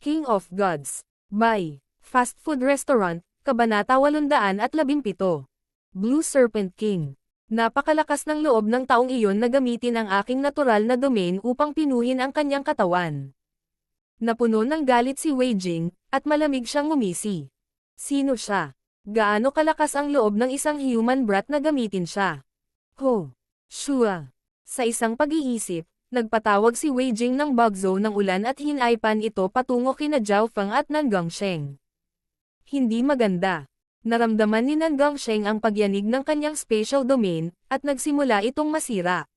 King of Gods. By Fast Food Restaurant, Kabanata 817. Blue Serpent King. Napakalakas ng loob ng taong iyon na gamitin ang aking natural na domain upang pinuhin ang kanyang katawan. Napuno ng galit si Wei Jing, at malamig siyang ngumisi. Sino siya? Gaano kalakas ang loob ng isang human brat na gamitin siya? Ho! Shua! Sa isang pag-iisip, nagpatawag si Wei Jing ng bagzo ng ulan at hinaypan ito patungo kina Zhao Feng at Nan Gongsheng. Hindi maganda. Naramdaman ni Nan Gongsheng ang pagyanig ng kanyang spatial domain, at nagsimula itong masira.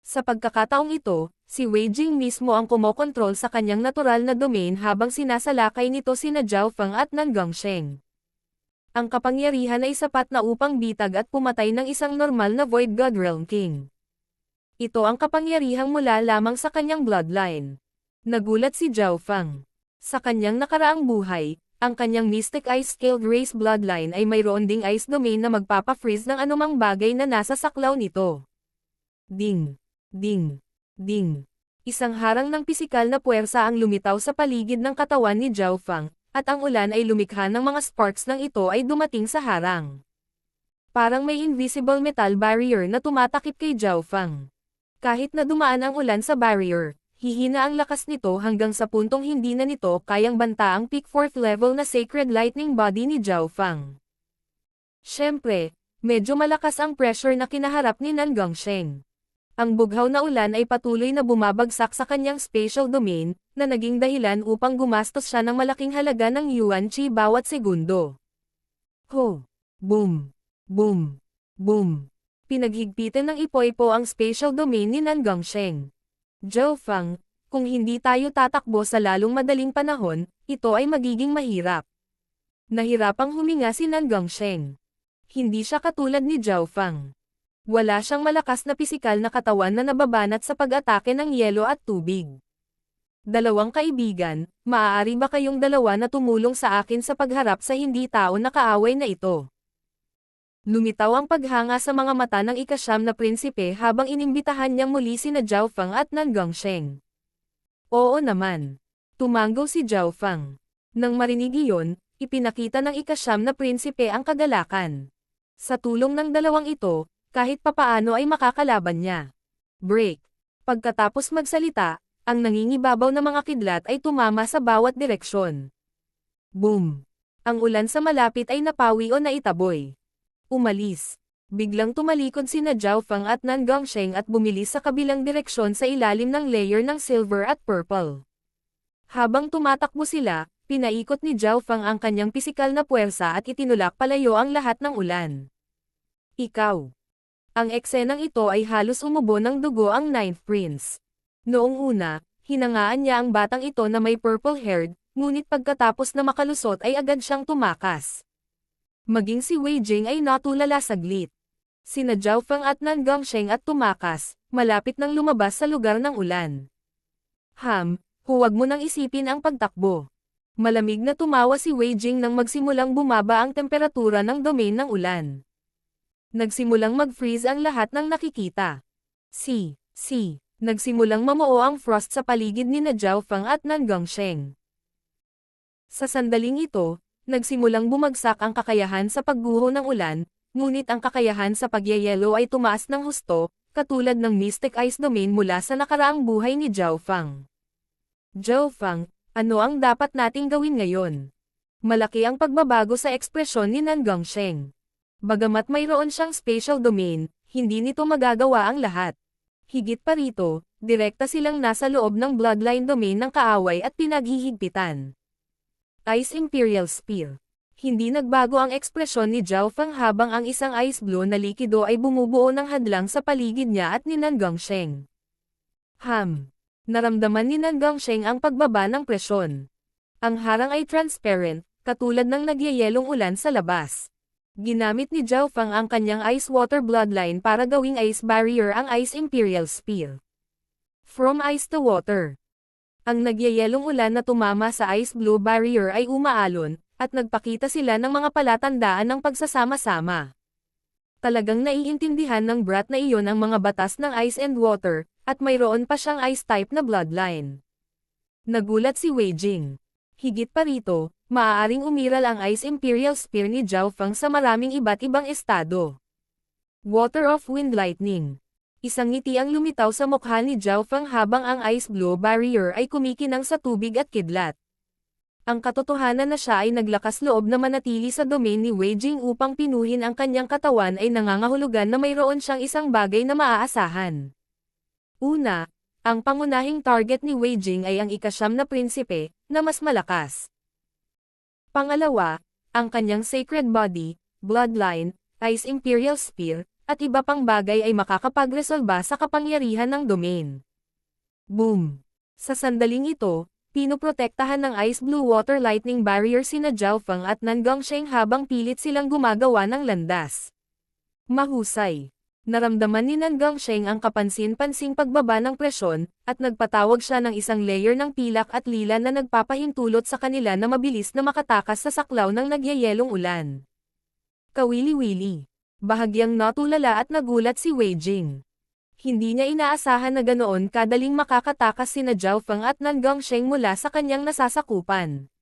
Sa pagkakataong ito, si Wei Jing mismo ang kumokontrol sa kanyang natural na domain habang sinasalakay nito sina Zhao Feng at Nan Gongsheng. Ang kapangyarihan ay sapat na upang bitag at pumatay ng isang normal na Void God Realm King. Ito ang kapangyarihang mula lamang sa kanyang bloodline. Nagulat si Zhao Feng. Sa kanyang nakaraang buhay, ang kanyang Mystic Ice Scaled Race bloodline ay mayroon ding ice domain na magpapa-freeze ng anumang bagay na nasa saklaw nito. Ding! Ding! Ding! Isang harang ng pisikal na puwersa ang lumitaw sa paligid ng katawan ni Zhao Feng, at ang ulan ay lumikha ng mga sparks ng ito ay dumating sa harang. Parang may invisible metal barrier na tumatakip kay Zhao Feng. Kahit na dumaan ang ulan sa barrier, hihina ang lakas nito hanggang sa puntong hindi na nito kayang banta ang peak 4th level na Sacred Lightning Body ni Zhao Feng. Siyempre, medyo malakas ang pressure na kinaharap ni Nan Gongsheng. Ang bughaw na ulan ay patuloy na bumabagsak sa kanyang spatial domain, na naging dahilan upang gumastos siya ng malaking halaga ng yuan chi bawat segundo. Ho! Boom! Boom! Boom! Pinaghigpitan ng ipoy-po ang spatial domain ni Nan Gongsheng. Zhao Feng, kung hindi tayo tatakbo sa lalong madaling panahon, ito ay magiging mahirap. Nahirapang huminga si Nan Gongsheng. Hindi siya katulad ni Zhao Feng. Wala siyang malakas na pisikal na katawan na nababanat sa pag-atake ng yelo at tubig. Dalawang kaibigan, maaari ba kayong dalawa na tumulong sa akin sa pagharap sa hindi tao na kaaway na ito? Lumitaw ang paghanga sa mga mata ng ikasyam na prinsipe habang inimbitahan niyang muli sina Zhao Feng at Nan Gongsheng. Oo naman. Tumanggo si Zhao Feng. Nang marinig iyon, ipinakita ng ikasyam na prinsipe ang kagalakan. Sa tulong ng dalawang ito, kahit papaano ay makakalaban niya. Break. Pagkatapos magsalita, ang nangingibabaw na mga kidlat ay tumama sa bawat direksyon. Boom! Ang ulan sa malapit ay napawi o naitaboy. Umalis. Biglang tumalikod sina Zhao Feng at Nan Gongsheng at bumilis sa kabilang direksyon sa ilalim ng layer ng silver at purple. Habang tumatakbo sila, pinaikot ni Zhao Feng ang kanyang pisikal na puwersa at itinulak palayo ang lahat ng ulan. Ikaw. Ang eksenang ito ay halos umubo ng dugo ang Ninth Prince. Noong una, hinangaan niya ang batang ito na may purple-haired, ngunit pagkatapos na makalusot ay agad siyang tumakas. Maging si Wei Jing ay natulala saglit. Sina Zhao Feng at Nan Gongsheng at tumakas, malapit nang lumabas sa lugar ng ulan. Huwag mo nang isipin ang pagtakbo. Malamig na tumawa si Wei Jing nang magsimulang bumaba ang temperatura ng domain ng ulan. Nagsimulang mag-freeze ang lahat ng nakikita. Nagsimulang mamuo ang frost sa paligid ni Zhao Feng at Nan Gongsheng. Sa sandaling ito, nagsimulang bumagsak ang kakayahan sa pagguho ng ulan, ngunit ang kakayahan sa pagyayelo ay tumaas ng husto, katulad ng Mystic Ice Domain mula sa nakaraang buhay ni Zhao Feng. Zhao Feng, ano ang dapat nating gawin ngayon? Malaki ang pagbabago sa ekspresyon ni Nan Gongsheng. Bagamat mayroon siyang spatial domain, hindi nito magagawa ang lahat. Higit pa rito, direkta silang nasa loob ng bloodline domain ng kaaway at pinaghihigpitan. Ice Imperial Spear. Hindi nagbago ang ekspresyon ni Zhao Feng habang ang isang ice blue na likido ay bumubuo ng hadlang sa paligid niya at ni Nan Gongsheng. Naramdaman ni Nan Gongsheng ang pagbaba ng presyon. Ang harang ay transparent, katulad ng nagyayelong ulan sa labas. Ginamit ni Zhao Feng ang kanyang Ice Water Bloodline para gawing ice barrier ang Ice Imperial Spear. From ice to water. Ang nagyayelong ulan na tumama sa Ice Blue Barrier ay umaalon, at nagpakita sila ng mga palatandaan ng pagsasama-sama. Talagang naiintindihan ng brat na iyon ang mga batas ng Ice and Water, at mayroon pa siyang Ice type na bloodline. Nagulat si Wei Jing. Higit pa rito, maaaring umiral ang Ice Imperial Spear ni Zhao Feng sa maraming iba't ibang estado. Water of Wind Lightning. Isang ngiti ang lumitaw sa mukha ni Zhao Feng habang ang Ice Blue Barrier ay kumikinang sa tubig at kidlat. Ang katotohanan na siya ay naglakas loob na manatili sa domain ni Wei Jing upang pinuhin ang kanyang katawan ay nangangahulugan na mayroon siyang isang bagay na maaasahan. Una, ang pangunahing target ni Wei Jing ay ang ika-9 na prinsipe, na mas malakas. Pangalawa, ang kanyang sacred body, bloodline, Ice Imperial Spear, at iba pang bagay ay makakapagresolba sa kapangyarihan ng domain. Boom! Sa sandaling ito, pinoprotektahan ng Ice Blue Water Lightning Barrier sina Zhao Feng at Nan Gongsheng habang pilit silang gumagawa ng landas. Mahusay. Naramdaman ni Nan Gongsheng ang kapansin-pansing pagbaba ng presyon, at nagpatawag siya ng isang layer ng pilak at lila na nagpapahintulot sa kanila na mabilis na makatakas sa saklaw ng nagyayelong ulan. Kawili-wili. Bahagyang natulala at nagulat si Wei Jing. Hindi niya inaasahan na ganoon kadaling makakatakas sina Zhao Feng at Nan Gongsheng mula sa kanyang nasasakupan.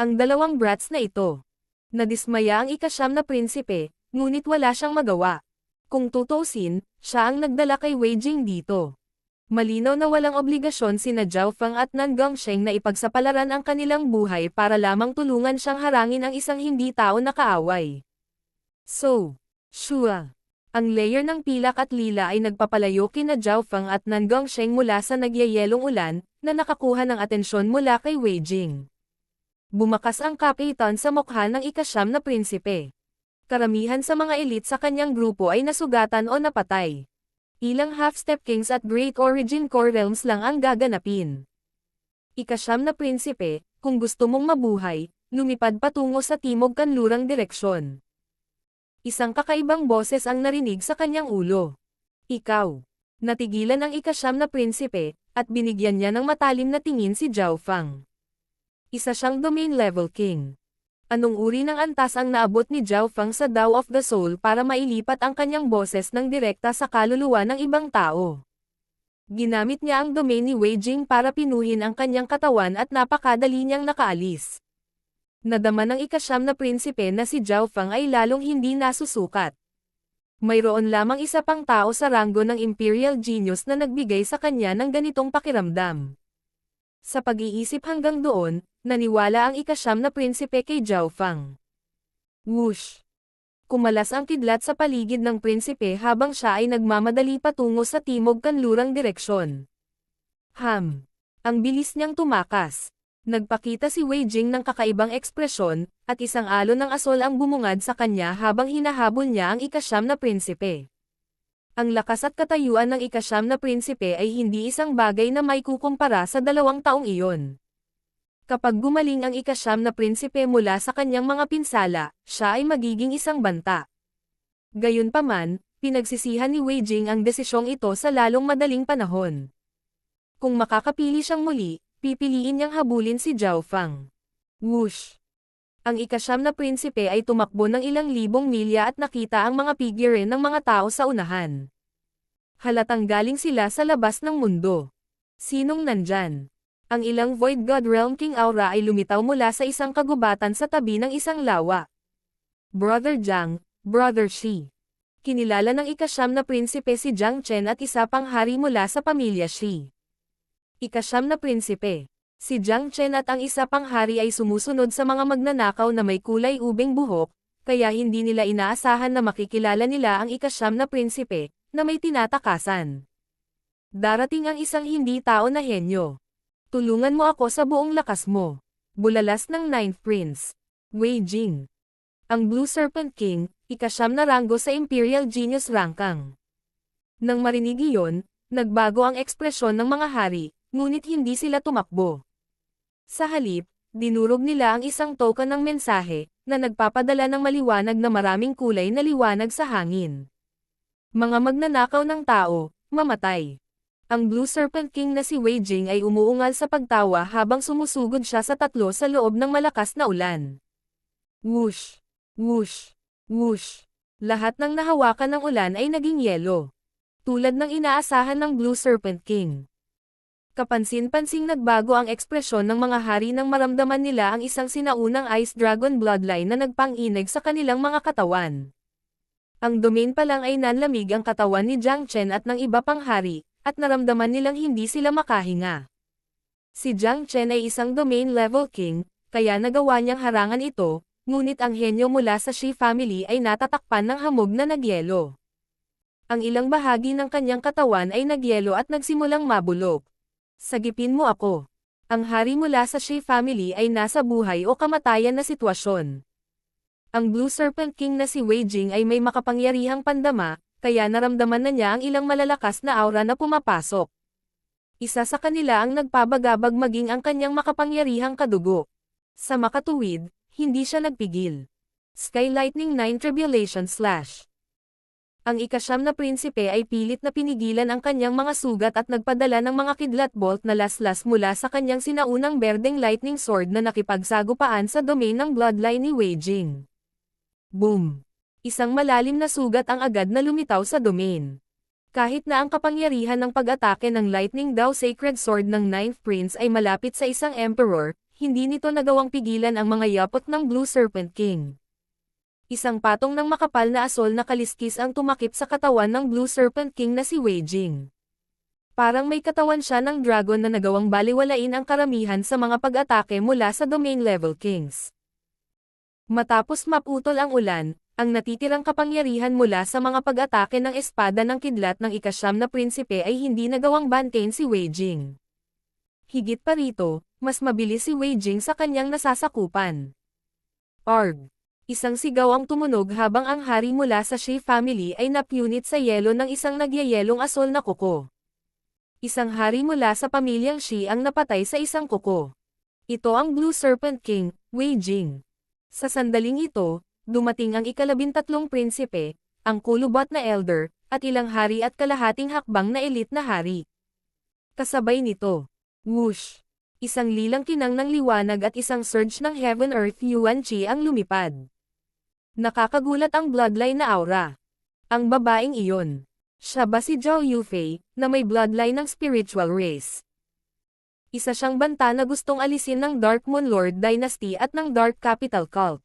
Ang dalawang brats na ito. Nadismaya ang ika-9 na prinsipe, ngunit wala siyang magawa. Kung tutuusin, siya ang nagdala kay Wei Jing dito. Malinaw na walang obligasyon sina Zhao Feng at Nan Gongsheng na ipagsapalaran ang kanilang buhay para lamang tulungan siyang harangin ang isang hindi tao na kaaway. So, sure. Ang layer ng pilak at lila ay nagpapalayo kina Zhao Feng at Nan Gongsheng mula sa nagyayelong ulan, na nakakuha ng atensyon mula kay Wei Jing. Bumakas ang kapitan sa mukha ng ika-9 na prinsipe. Karamihan sa mga elite sa kanyang grupo ay nasugatan o napatay. Ilang half-step kings at Great Origin Core Realms lang ang gaganapin. Ika-9 na prinsipe, kung gusto mong mabuhay, lumipad patungo sa timog kanlurang direksyon. Isang kakaibang boses ang narinig sa kanyang ulo. Ikaw. Natigilan ang ika-9 na prinsipe, at binigyan niya ng matalim na tingin si Zhao Feng. Isa siyang domain level king. Anong uri ng antas ang naabot ni Zhao Feng sa Tao of the Soul para mailipat ang kanyang boses ng direkta sa kaluluwa ng ibang tao? Ginamit niya ang domain ni Wei Jing para pinuhin ang kanyang katawan at napakadali niyang nakaalis. Nadama ng ika-9 na prinsipe na si Zhao Feng ay lalong hindi nasusukat. Mayroon lamang isa pang tao sa ranggo ng Imperial Genius na nagbigay sa kanya ng ganitong pakiramdam. Sa pag-iisip hanggang doon, naniwala ang ika-9 na prinsipe kay Zhao Feng. Whoosh! Kumalas ang kidlat sa paligid ng prinsipe habang siya ay nagmamadali patungo sa timog kanlurang direksyon. Ang bilis niyang tumakas. Nagpakita si Wei Jing ng kakaibang ekspresyon, at isang alon ng asol ang bumungad sa kanya habang hinahabol niya ang ika-9 na prinsipe. Ang lakas at katayuan ng ika-9 na prinsipe ay hindi isang bagay na may kukumpara sa 2 taong iyon. Kapag gumaling ang ika-9 na prinsipe mula sa kanyang mga pinsala, siya ay magiging isang banta. Gayunpaman, pinagsisihan ni Wei Jing ang desisyong ito sa lalong madaling panahon. Kung makakapili siyang muli, pipiliin niyang habulin si Zhao Feng. Whoosh! Ang ika-9 na prinsipe ay tumakbo ng ilang libong milya at nakita ang mga figurine ng mga tao sa unahan. Halatang galing sila sa labas ng mundo. Sinong nandyan? Ang ilang Void God Realm King aura ay lumitaw mula sa isang kagubatan sa tabi ng isang lawa. Brother Jiang, Brother Shi. Kinilala ng ika-9 na prinsipe si Jiang Chen at isa pang hari mula sa pamilya Shi. Ika-9 na prinsipe. Si Jiang Chen at ang isa pang hari ay sumusunod sa mga magnanakaw na may kulay ubing buhok, kaya hindi nila inaasahan na makikilala nila ang ika-9 na prinsipe, na may tinatakasan. Darating ang isang hindi tao na henyo. Tulungan mo ako sa buong lakas mo. Bulalas ng 9th Prince. Wei Jing. Ang Blue Serpent King, ika-9 na ranggo sa Imperial Genius Rankang. Nang marinig iyon, nagbago ang ekspresyon ng mga hari, ngunit hindi sila tumakbo. Sa halip, dinurog nila ang isang token ng mensahe, na nagpapadala ng maliwanag na maraming kulay na liwanag sa hangin. Mga magnanakaw ng tao, mamatay. Ang Blue Serpent King na si Wei Jing ay umuungal sa pagtawa habang sumusugod siya sa 3 sa loob ng malakas na ulan. Whoosh! Whoosh! Whoosh! Lahat ng nahawakan ng ulan ay naging yelo. Tulad ng inaasahan ng Blue Serpent King. Kapansin-pansing nagbago ang ekspresyon ng mga hari nang maramdaman nila ang isang sinaunang Ice Dragon bloodline na nagpang-inig sa kanilang mga katawan. Ang domain pa lang ay nanlamig ang katawan ni Jiang Chen at ng iba pang hari, at naramdaman nilang hindi sila makahinga. Si Jiang Chen ay isang domain level king, kaya nagawa niyang harangan ito, ngunit ang henyo mula sa Shi family ay natatakpan ng hamog na nagyelo. Ang ilang bahagi ng kanyang katawan ay nagyelo at nagsimulang mabulok. Sagipin mo ako. Ang hari mula sa Shi family ay nasa buhay o kamatayan na sitwasyon. Ang Blue Serpent King na si Wei Jing ay may makapangyarihang pandama, kaya naramdaman na niya ang ilang malalakas na aura na pumapasok. Isa sa kanila ang nagpabagabag maging ang kanyang makapangyarihang kadugo. Sa makatuwid, hindi siya nagpigil. Sky Lightning 9 Tribulation / Ang ika-9 na prinsipe ay pilit na pinigilan ang kanyang mga sugat at nagpadala ng mga kidlat bolt na laslas mula sa kanyang sinaunang berdeng lightning sword na nakipagsagupaan sa domain ng bloodline ni Wei Jing. Boom! Isang malalim na sugat ang agad na lumitaw sa domain. Kahit na ang kapangyarihan ng pag-atake ng Lightning Dao Sacred Sword ng Ninth Prince ay malapit sa isang emperor, hindi nito nagawang pigilan ang mga yapot ng Blue Serpent King. Isang patong ng makapal na asol na kaliskis ang tumakip sa katawan ng Blue Serpent King na si Wei Jing. Parang may katawan siya ng dragon na nagawang baliwalain ang karamihan sa mga pag-atake mula sa domain level kings. Matapos maputol ang ulan, ang natitirang kapangyarihan mula sa mga pag-atake ng espada ng kidlat ng ika-9 na prinsipe ay hindi nagawang bantayan si Wei Jing. Higit pa rito, mas mabilis si Wei Jing sa kanyang nasasakupan. Arg! Isang sigaw ang tumunog habang ang hari mula sa Shi family ay napunit sa yelo ng isang nagyayelong asol na kuko. Isang hari mula sa pamilyang Shi ang napatay sa isang kuko. Ito ang Blue Serpent King, Wei Jing. Sa sandaling ito, dumating ang ika-13 prinsipe, ang kulubot na elder, at ilang hari at kalahating hakbang na elite na hari. Kasabay nito, whoosh! Isang lilang kinang ng liwanag at isang surge ng Heaven Earth Yuan Qi ang lumipad. Nakakagulat ang bloodline na aura. Ang babaeng iyon. Siya ba si Zhao Yufei, na may bloodline ng spiritual race? Isa siyang banta na gustong alisin ng Dark Moon Lord Dynasty at ng Dark Capital Cult.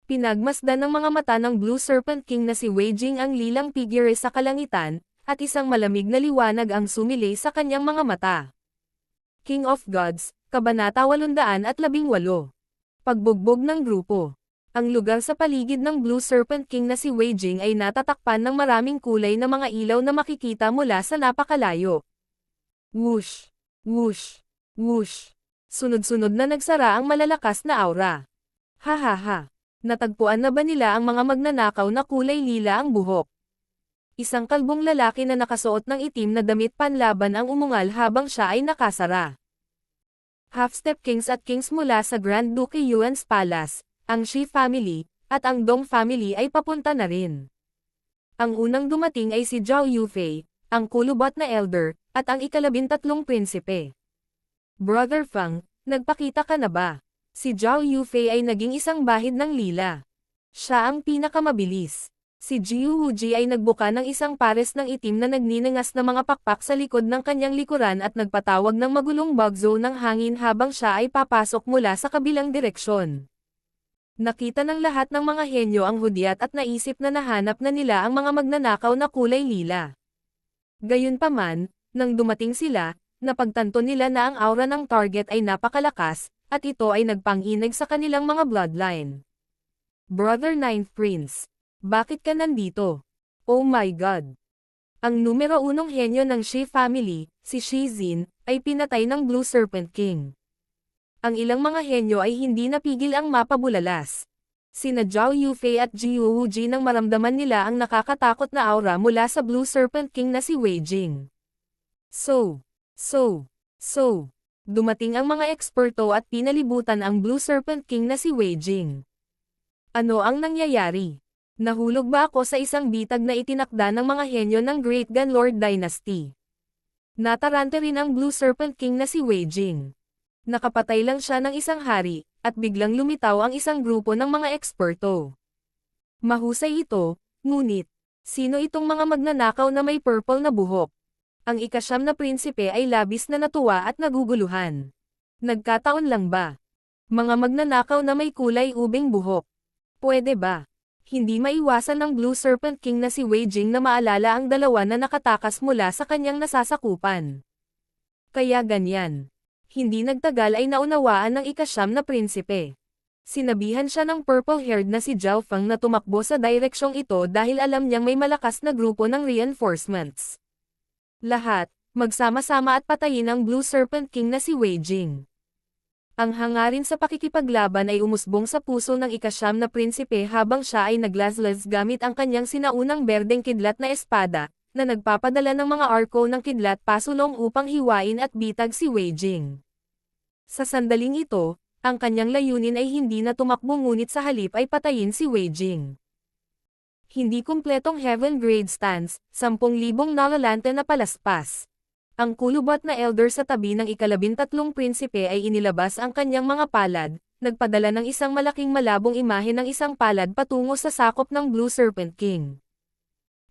Pinagmasdan ng mga mata ng Blue Serpent King na si Wei Jing ang lilang figure sa kalangitan, at isang malamig na liwanag ang sumilay sa kanyang mga mata. King of Gods, Kabanata 818. Pagbugbog ng grupo. Ang lugar sa paligid ng Blue Serpent King na si Wei Jing ay natatakpan ng maraming kulay na mga ilaw na makikita mula sa napakalayo. Whoosh! Whoosh! Whoosh! Sunod-sunod na nagsara ang malalakas na aura. Ha. Natagpuan na ba nila ang mga magnanakaw na kulay lila ang buhok? Isang kalbong lalaki na nakasuot ng itim na damit panlaban ang umungal habang siya ay nakasara. Half-step kings at kings mula sa Grand Duke Yuan's Palace, ang Shi family, at ang Dong family ay papunta na rin. Ang unang dumating ay si Zhao Yufei, ang kulubot na elder, at ang ika-13 prinsipe. Brother Fang, nagpakita ka na ba? Si Zhao Yufei ay naging isang bahid ng lila. Siya ang pinakamabilis. Si Jiu Wuji ay nagbuka ng isang pares ng itim na nagninangas na mga pakpak sa likod ng kanyang likuran at nagpatawag ng magulong bagzo ng hangin habang siya ay papasok mula sa kabilang direksyon. Nakita ng lahat ng mga henyo ang hudyat at naisip na nahanap na nila ang mga magnanakaw na kulay lila. Gayunpaman, nang dumating sila, napagtanto nila na ang aura ng target ay napakalakas, at ito ay nagpang-inig sa kanilang mga bloodline. Brother Ninth Prince, bakit ka nandito? Oh my God! Ang numero 1 henyo ng Shi family, si Shi Xin, ay pinatay ng Blue Serpent King. Ang ilang mga henyo ay hindi napigil ang mapabulalas. Sina Zhao Yufei at Jiu Wuji nang maramdaman nila ang nakakatakot na aura mula sa Blue Serpent King na si Wei Jing. So, dumating ang mga eksperto at pinalibutan ang Blue Serpent King na si Wei Jing. Ano ang nangyayari? Nahulog ba ako sa isang bitag na itinakda ng mga henyo ng Great Gun Lord Dynasty? Natarante rin ang Blue Serpent King na si Wei Jing. Nakapatay lang siya ng isang hari, at biglang lumitaw ang isang grupo ng mga eksperto. Mahusay ito, ngunit, sino itong mga magnanakaw na may purple na buhok? Ang ika-9 na prinsipe ay labis na natuwa at naguguluhan. Nagkataon lang ba? Mga magnanakaw na may kulay ubing buhok. Pwede ba? Hindi maiwasan ng Blue Serpent King na si Wei Jing na maalala ang dalawa na nakatakas mula sa kanyang nasasakupan. Kaya ganyan. Hindi nagtagal ay naunawaan ng ika-9 na prinsipe. Sinabihan siya ng purple-haired na si Zhao Feng na tumakbo sa direksyong ito dahil alam niyang may malakas na grupo ng reinforcements. Lahat, magsama-sama at patayin ang Blue Serpent King na si Wei Jing. Ang hangarin sa pakikipaglaban ay umusbong sa puso ng ika-9 na prinsipe habang siya ay naglaslas gamit ang kanyang sinaunang berdeng kidlat na espada, na nagpapadala ng mga arko ng kidlat pasulong upang hiwain at bitag si Wei Jing. Sa sandaling ito, ang kanyang layunin ay hindi na tumakbo ngunit sa halip ay patayin si Wei Jing. Hindi kumpletong heaven grade stance, 10,000 nalalante na palaspas. Ang kulubot na elder sa tabi ng ika-13 prinsipe ay inilabas ang kanyang mga palad, nagpadala ng isang malaking malabong imahe ng isang palad patungo sa sakop ng Blue Serpent King.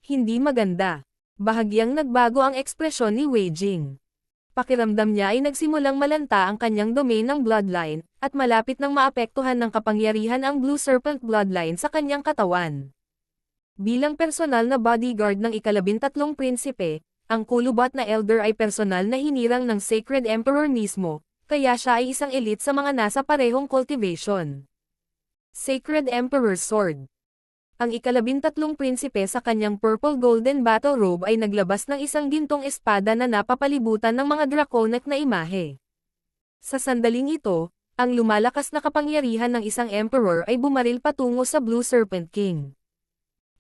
Hindi maganda. Bahagyang nagbago ang ekspresyon ni Wei Jing. Pakiramdam niya ay nagsimulang malanta ang kanyang domain ng bloodline, at malapit nang maapektuhan ng kapangyarihan ang Blue Serpent bloodline sa kanyang katawan. Bilang personal na bodyguard ng ika-13 prinsipe, ang kulubot na elder ay personal na hinirang ng Sacred Emperor mismo, kaya siya ay isang elite sa mga nasa parehong cultivation. Sacred Emperor's Sword. Ang ika-13 prinsipe sa kanyang purple golden battle robe ay naglabas ng isang gintong espada na napapalibutan ng mga draconic na imahe. Sa sandaling ito, ang lumalakas na kapangyarihan ng isang emperor ay bumaril patungo sa Blue Serpent King.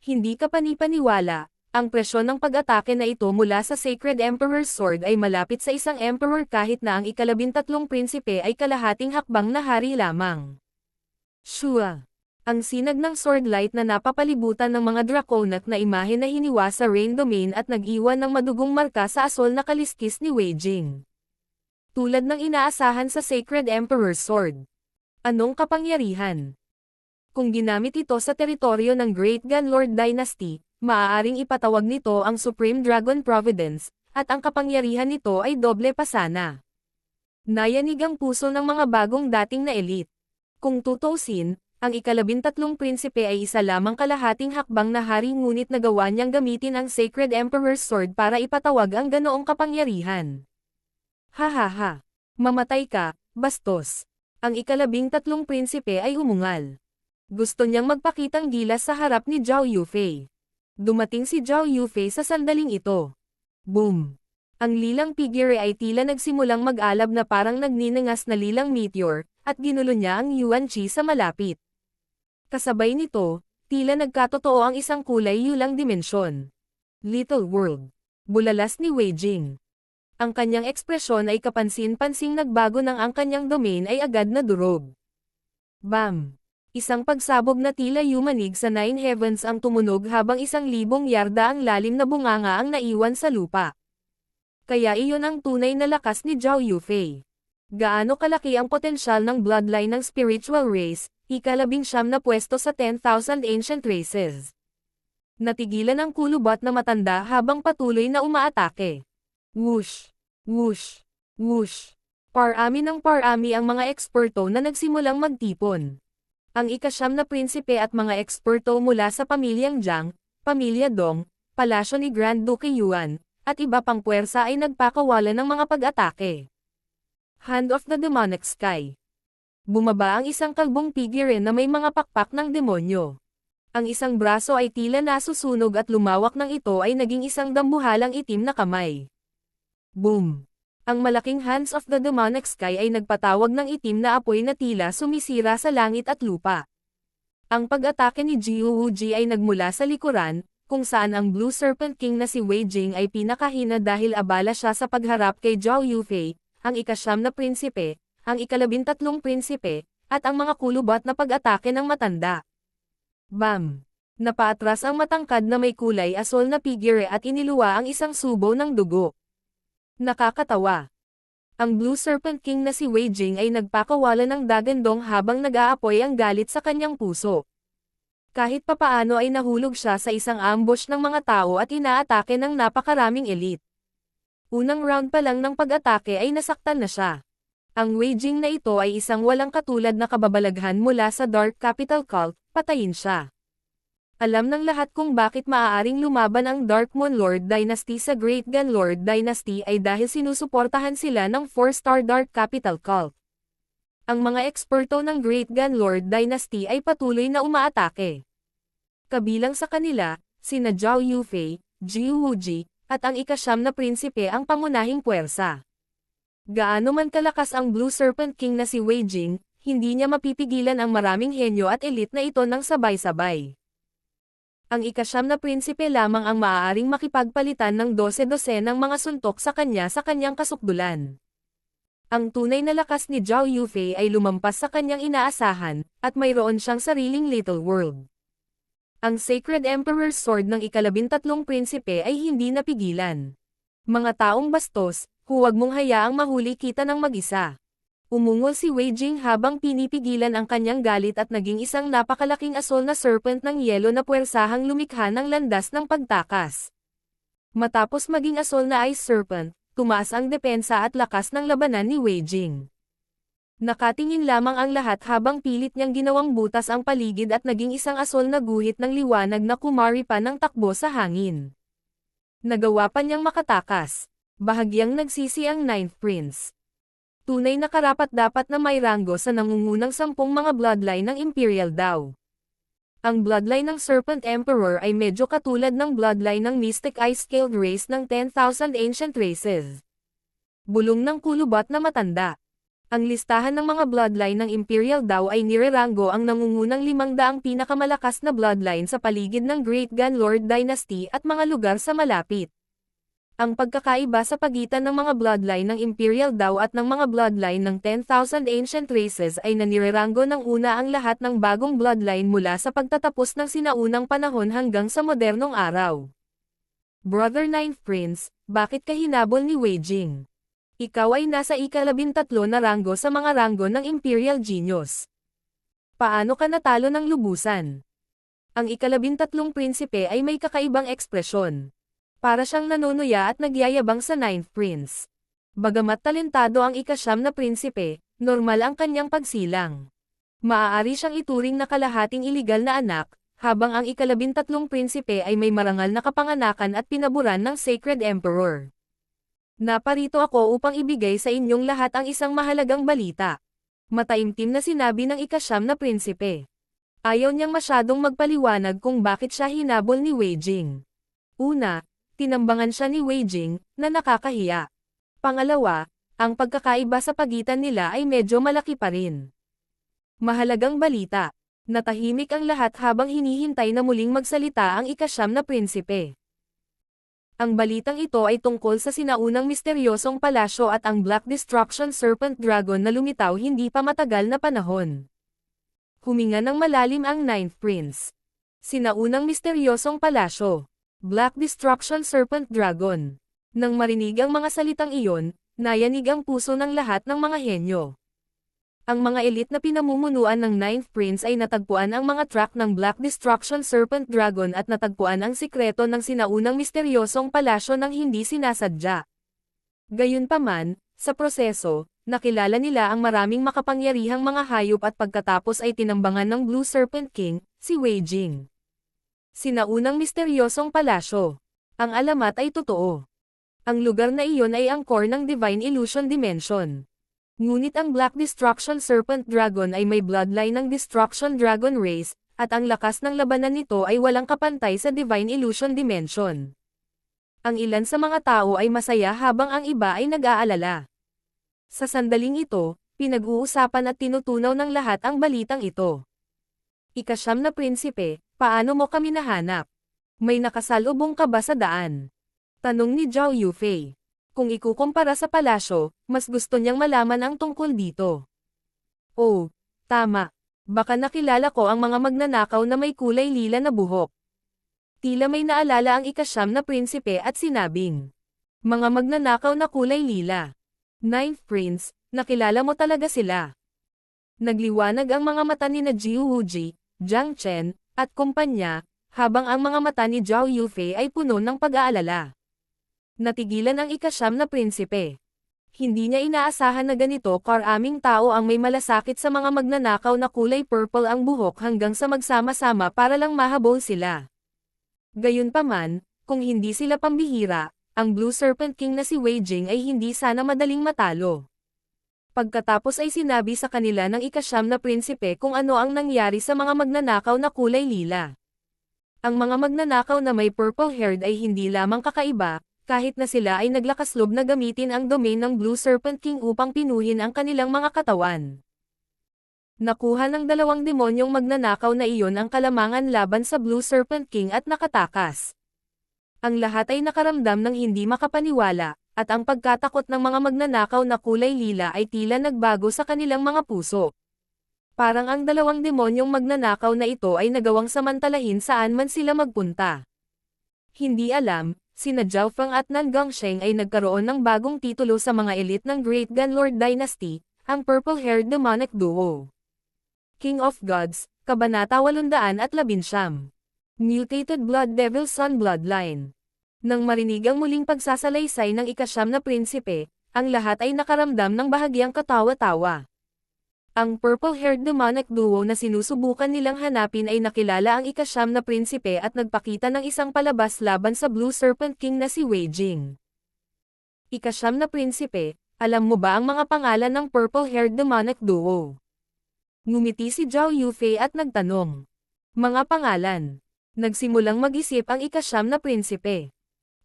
Hindi ka panipaniwala, ang presyon ng pag-atake na ito mula sa Sacred Emperor's Sword ay malapit sa isang emperor kahit na ang ika-13 prinsipe ay kalahating hakbang na hari lamang. Shua. Ang sinag ng sword light na napapalibutan ng mga draconic na imahe na hiniwa sa Rain Domain at nag-iwan ng madugong marka sa asol na kaliskis ni Wei Jing. Tulad ng inaasahan sa Sacred Emperor's Sword. Anong kapangyarihan? Kung ginamit ito sa teritoryo ng Great Gunlord Dynasty, maaaring ipatawag nito ang Supreme Dragon Providence, at ang kapangyarihan nito ay doble pa sana. Nayanig ang puso ng mga bagong dating na elite. Kung tutuusin, ang ika-13 prinsipe ay isa lamang kalahating hakbang na hari ngunit nagawa niyang gamitin ang Sacred Emperor's Sword para ipatawag ang ganoong kapangyarihan. Hahaha. Mamatay ka, bastos. Ang ika-13 prinsipe ay umungal. Gusto niyang magpakitang gilas sa harap ni Zhao Yufei. Dumating si Zhao Yufei sa sandaling ito. Boom! Ang lilang figure ay tila nagsimulang mag-alab na parang nagninangas na lilang meteor, at ginulo niya ang Yuan Qi sa malapit. Kasabay nito, tila nagkatotoo ang isang kulay yulang dimensyon. Little World. Bulalas ni Wei Jing. Ang kanyang ekspresyon ay kapansin-pansing nagbago nang ang kanyang domain ay agad na durog. Bam! Isang pagsabog na tila yumanig sa Nine Heavens ang tumunog habang 1,000 yarda ang lalim na bunganga ang naiwan sa lupa. Kaya iyon ang tunay na lakas ni Zhao Yufei. Gaano kalaki ang potensyal ng bloodline ng spiritual race, ika-19 na pwesto sa 10,000 ancient races. Natigilan ang kulubot na matanda habang patuloy na umaatake. Whoosh! Whoosh! Whoosh! Parami ng parami ang mga eksperto na nagsimulang magtipon. Ang ika-9 na prinsipe at mga eksperto mula sa pamilyang Jiang, pamilya Dong, palasyo ni Grand Duke Yuan, at iba pang puwersa ay nagpakawalan ng mga pag-atake. Hand of the Demonic Sky. Bumaba ang isang kalbong figure na may mga pakpak ng demonyo. Ang isang braso ay tila nasusunog at lumawak ng ito ay naging isang dambuhalang itim na kamay. Boom! Ang malaking Hands of the Demonic Sky ay nagpatawag ng itim na apoy na tila sumisira sa langit at lupa. Ang pag-atake ni Jiu Wuji ay nagmula sa likuran, kung saan ang Blue Serpent King na si Wei Jing ay pinakahina dahil abala siya sa pagharap kay Zhao Yufei, ang ika-9 na prinsipe, ang ika-13 prinsipe, at ang mga kulubot na pag-atake ng matanda. Bam! Napaatras ang matangkad na may kulay asol na figure at iniluwa ang isang subo ng dugo. Nakakatawa. Ang Blue Serpent King na si Wei Jing ay nagpakawala ng dagandong habang nag-aapoy ang galit sa kanyang puso. Kahit papaano ay nahulog siya sa isang ambush ng mga tao at inaatake ng napakaraming elite. Unang round pa lang ng pag-atake ay nasaktan na siya. Ang Wei Jing na ito ay isang walang katulad na kababalaghan mula sa Dark Capital Cult, patayin siya. Alam ng lahat kung bakit maaaring lumaban ang Dark Moon Lord Dynasty sa Great Gun Lord Dynasty ay dahil sinusuportahan sila ng 4-star Dark Capital Cult. Ang mga eksperto ng Great Gun Lord Dynasty ay patuloy na umaatake. Kabilang sa kanila, sina Zhao Yufei, Jiu Wuji, at ang ika-9 na prinsipe ang pangunahing puwersa. Gaano man kalakas ang Blue Serpent King na si Wei Jing, hindi niya mapipigilan ang maraming henyo at elite na ito ng sabay-sabay. Ang ika-9 na prinsipe lamang ang maaaring makipagpalitan ng 12 ng mga suntok sa kanyang kasukdulan. Ang tunay na lakas ni Zhao Yufei ay lumampas sa kanyang inaasahan, at mayroon siyang sariling little world. Ang Sacred Emperor's Sword ng ika-13 prinsipe ay hindi napigilan. Mga taong bastos, huwag mong hayaang mahuli kita ng mag-isa. Umungol si Wei Jing habang pinipigilan ang kanyang galit at naging isang napakalaking asol na serpent ng yelo na puwersahang lumikha ng landas ng pagtakas. Matapos maging asol na ice serpent, tumaas ang depensa at lakas ng labanan ni Wei Jing. Nakatingin lamang ang lahat habang pilit niyang ginawang butas ang paligid at naging isang asol na guhit ng liwanag na kumari pa ng takbo sa hangin. Nagawa pa niyang makatakas. Bahagyang nagsisi ang Ninth Prince. Tunay na karapat-dapat na may ranggo sa nangungunang 10 mga bloodline ng Imperial Dao. Ang bloodline ng Serpent Emperor ay medyo katulad ng bloodline ng Mystic Ice-Scaled Race ng 10,000 Ancient Races. Bulong ng kulubat na matanda. Ang listahan ng mga bloodline ng Imperial Dao ay nireranggo ang nangungunang 500 pinakamalakas na bloodline sa paligid ng Great Gun Lord Dynasty at mga lugar sa malapit. Ang pagkakaiba sa pagitan ng mga bloodline ng Imperial Dao at ng mga bloodline ng 10,000 Ancient Races ay nanireranggo ng una ang lahat ng bagong bloodline mula sa pagtatapos ng sinaunang panahon hanggang sa modernong araw. Brother Ninth Prince, bakit ka hinabol ni Wei Jing? Ikaw ay nasa ika-13 na ranggo sa mga ranggo ng Imperial Genius. Paano ka natalo ng lubusan? Ang ika-13 prinsipe ay may kakaibang ekspresyon. Para siyang nanunuya at nagyayabang sa Ninth Prince. Bagamat talentado ang ika-9 na prinsipe, normal ang kanyang pagsilang. Maaari siyang ituring na kalahating iligal na anak, habang ang ika-13 prinsipe ay may marangal na kapanganakan at pinaburan ng Sacred Emperor. Naparito ako upang ibigay sa inyong lahat ang isang mahalagang balita. Mataimtim na sinabi ng ika-9 na prinsipe. Ayaw niyang masyadong magpaliwanag kung bakit siya hinabol ni Wei Jing. Una, tinambangan siya ni Wei Jing, na nakakahiya. Pangalawa, ang pagkakaiba sa pagitan nila ay medyo malaki pa rin. Mahalagang balita. Natahimik ang lahat habang hinihintay na muling magsalita ang ika-9 na prinsipe. Ang balitang ito ay tungkol sa sinaunang misteryosong palasyo at ang Black Destruction Serpent Dragon na lumitaw hindi pa matagal na panahon. Huminga ng malalim ang Ninth Prince. Sinaunang misteryosong palasyo. Black Destruction Serpent Dragon. Nang marinig ang mga salitang iyon, nayanig ang puso ng lahat ng mga henyo. Ang mga elite na pinamumunuan ng Ninth Prince ay natagpuan ang mga track ng Black Destruction Serpent Dragon at natagpuan ang sikreto ng sinaunang misteryosong palasyo ng hindi sinasadya. Gayunpaman, sa proseso, nakilala nila ang maraming makapangyarihang mga hayop at pagkatapos ay tinambangan ng Blue Serpent King, si Wei Jing. Sinaunang misteryosong palasyo. Ang alamat ay totoo. Ang lugar na iyon ay ang core ng Divine Illusion Dimension. Ngunit ang Black Destruction Serpent Dragon ay may bloodline ng Destruction Dragon Race, at ang lakas ng labanan nito ay walang kapantay sa Divine Illusion Dimension. Ang ilan sa mga tao ay masaya habang ang iba ay nag-aalala. Sa sandaling ito, pinag-uusapan at tinutunaw ng lahat ang balitang ito. Ika-9 na prinsipe, paano mo kami nahanap? May nakasalubong ka ba sa daan? Tanong ni Zhao Yufei. Kung ikukumpara sa palasyo, mas gusto niyang malaman ang tungkol dito. Oh, tama. Baka nakilala ko ang mga magnanakaw na may kulay lila na buhok. Tila may naalala ang ika-9 na prinsipe at sinabing, mga magnanakaw na kulay lila. Ninth Prince, nakilala mo talaga sila. Nagliwanag ang mga mata ni na Jiu Wuji, Jiang Chen, at kumpanya, habang ang mga mata ni Zhao Yufei ay puno ng pag-aalala. Natigilan ang ika-9 na prinsipe. Hindi niya inaasahan na ganito karaming tao ang may malasakit sa mga magnanakaw na kulay purple ang buhok hanggang sa magsama-sama para lang mahabol sila. Gayunpaman, kung hindi sila pambihira, ang Blue Serpent King na si Wei Jing ay hindi sana madaling matalo. Pagkatapos ay sinabi sa kanila ng ika-9 na prinsipe kung ano ang nangyari sa mga magnanakaw na kulay lila. Ang mga magnanakaw na may purple-haired ay hindi lamang kakaiba, kahit na sila ay naglakaslob na gamitin ang domain ng Blue Serpent King upang pinuhin ang kanilang mga katawan. Nakuha ng 2 demonyong magnanakaw na iyon ang kalamangan laban sa Blue Serpent King at nakatakas. Ang lahat ay nakaramdam ng hindi makapaniwala, at ang pagkatakot ng mga magnanakaw na kulay lila ay tila nagbago sa kanilang mga puso. Parang ang 2 demonyong magnanakaw na ito ay nagawang samantalahin saan man sila magpunta. Hindi alam, sina Zhao Feng at Nan Gongsheng ay nagkaroon ng bagong titulo sa mga elite ng Great Gunlord Dynasty, ang Purple-Haired Demonic Duo. King of Gods, Kabanata 819. Mutated Blood Devil Son Bloodline. Nang marinig ang muling pagsasalaysay ng ika-9 na prinsipe, ang lahat ay nakaramdam ng bahagyang katawa-tawa. Ang Purple-Haired Demonic Duo na sinusubukan nilang hanapin ay nakilala ang ika-9 na prinsipe at nagpakita ng isang palabas laban sa Blue Serpent King na si Wei Jing. Ika-9 na prinsipe, alam mo ba ang mga pangalan ng Purple-Haired Demonic Duo? Ngumiti si Zhao Yufei at nagtanong. Mga pangalan. Nagsimulang mag-isip ang ika-9 na prinsipe.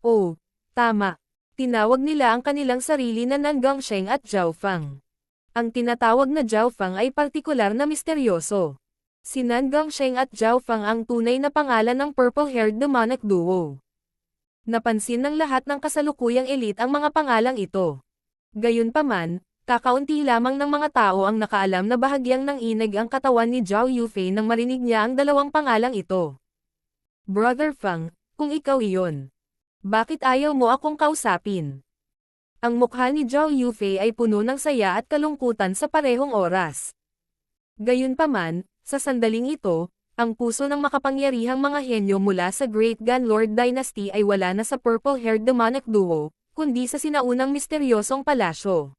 Oh, tama. Tinawag nila ang kanilang sarili na Nan Gongsheng at Zhao Feng. Ang tinatawag na Zhao Feng ay partikular na misteryoso. Si Nan Gongsheng at Zhao Feng ang tunay na pangalan ng Purple-Haired Demonic Duo. Napansin ng lahat ng kasalukuyang elite ang mga pangalang ito. Gayunpaman, kakaunti lamang ng mga tao ang nakaalam na bahagyang nanginig ang katawan ni Zhao Yufei nang marinig niya ang 2 pangalang ito. Brother Feng, kung ikaw iyon, bakit ayaw mo akong kausapin? Ang mukha ni Zhao Yufei ay puno ng saya at kalungkutan sa parehong oras. Gayunpaman, sa sandaling ito, ang puso ng makapangyarihang mga henyo mula sa Great Gunlord Dynasty ay wala na sa Purple-Haired Demonic Duo, kundi sa sinaunang misteryosong palasyo.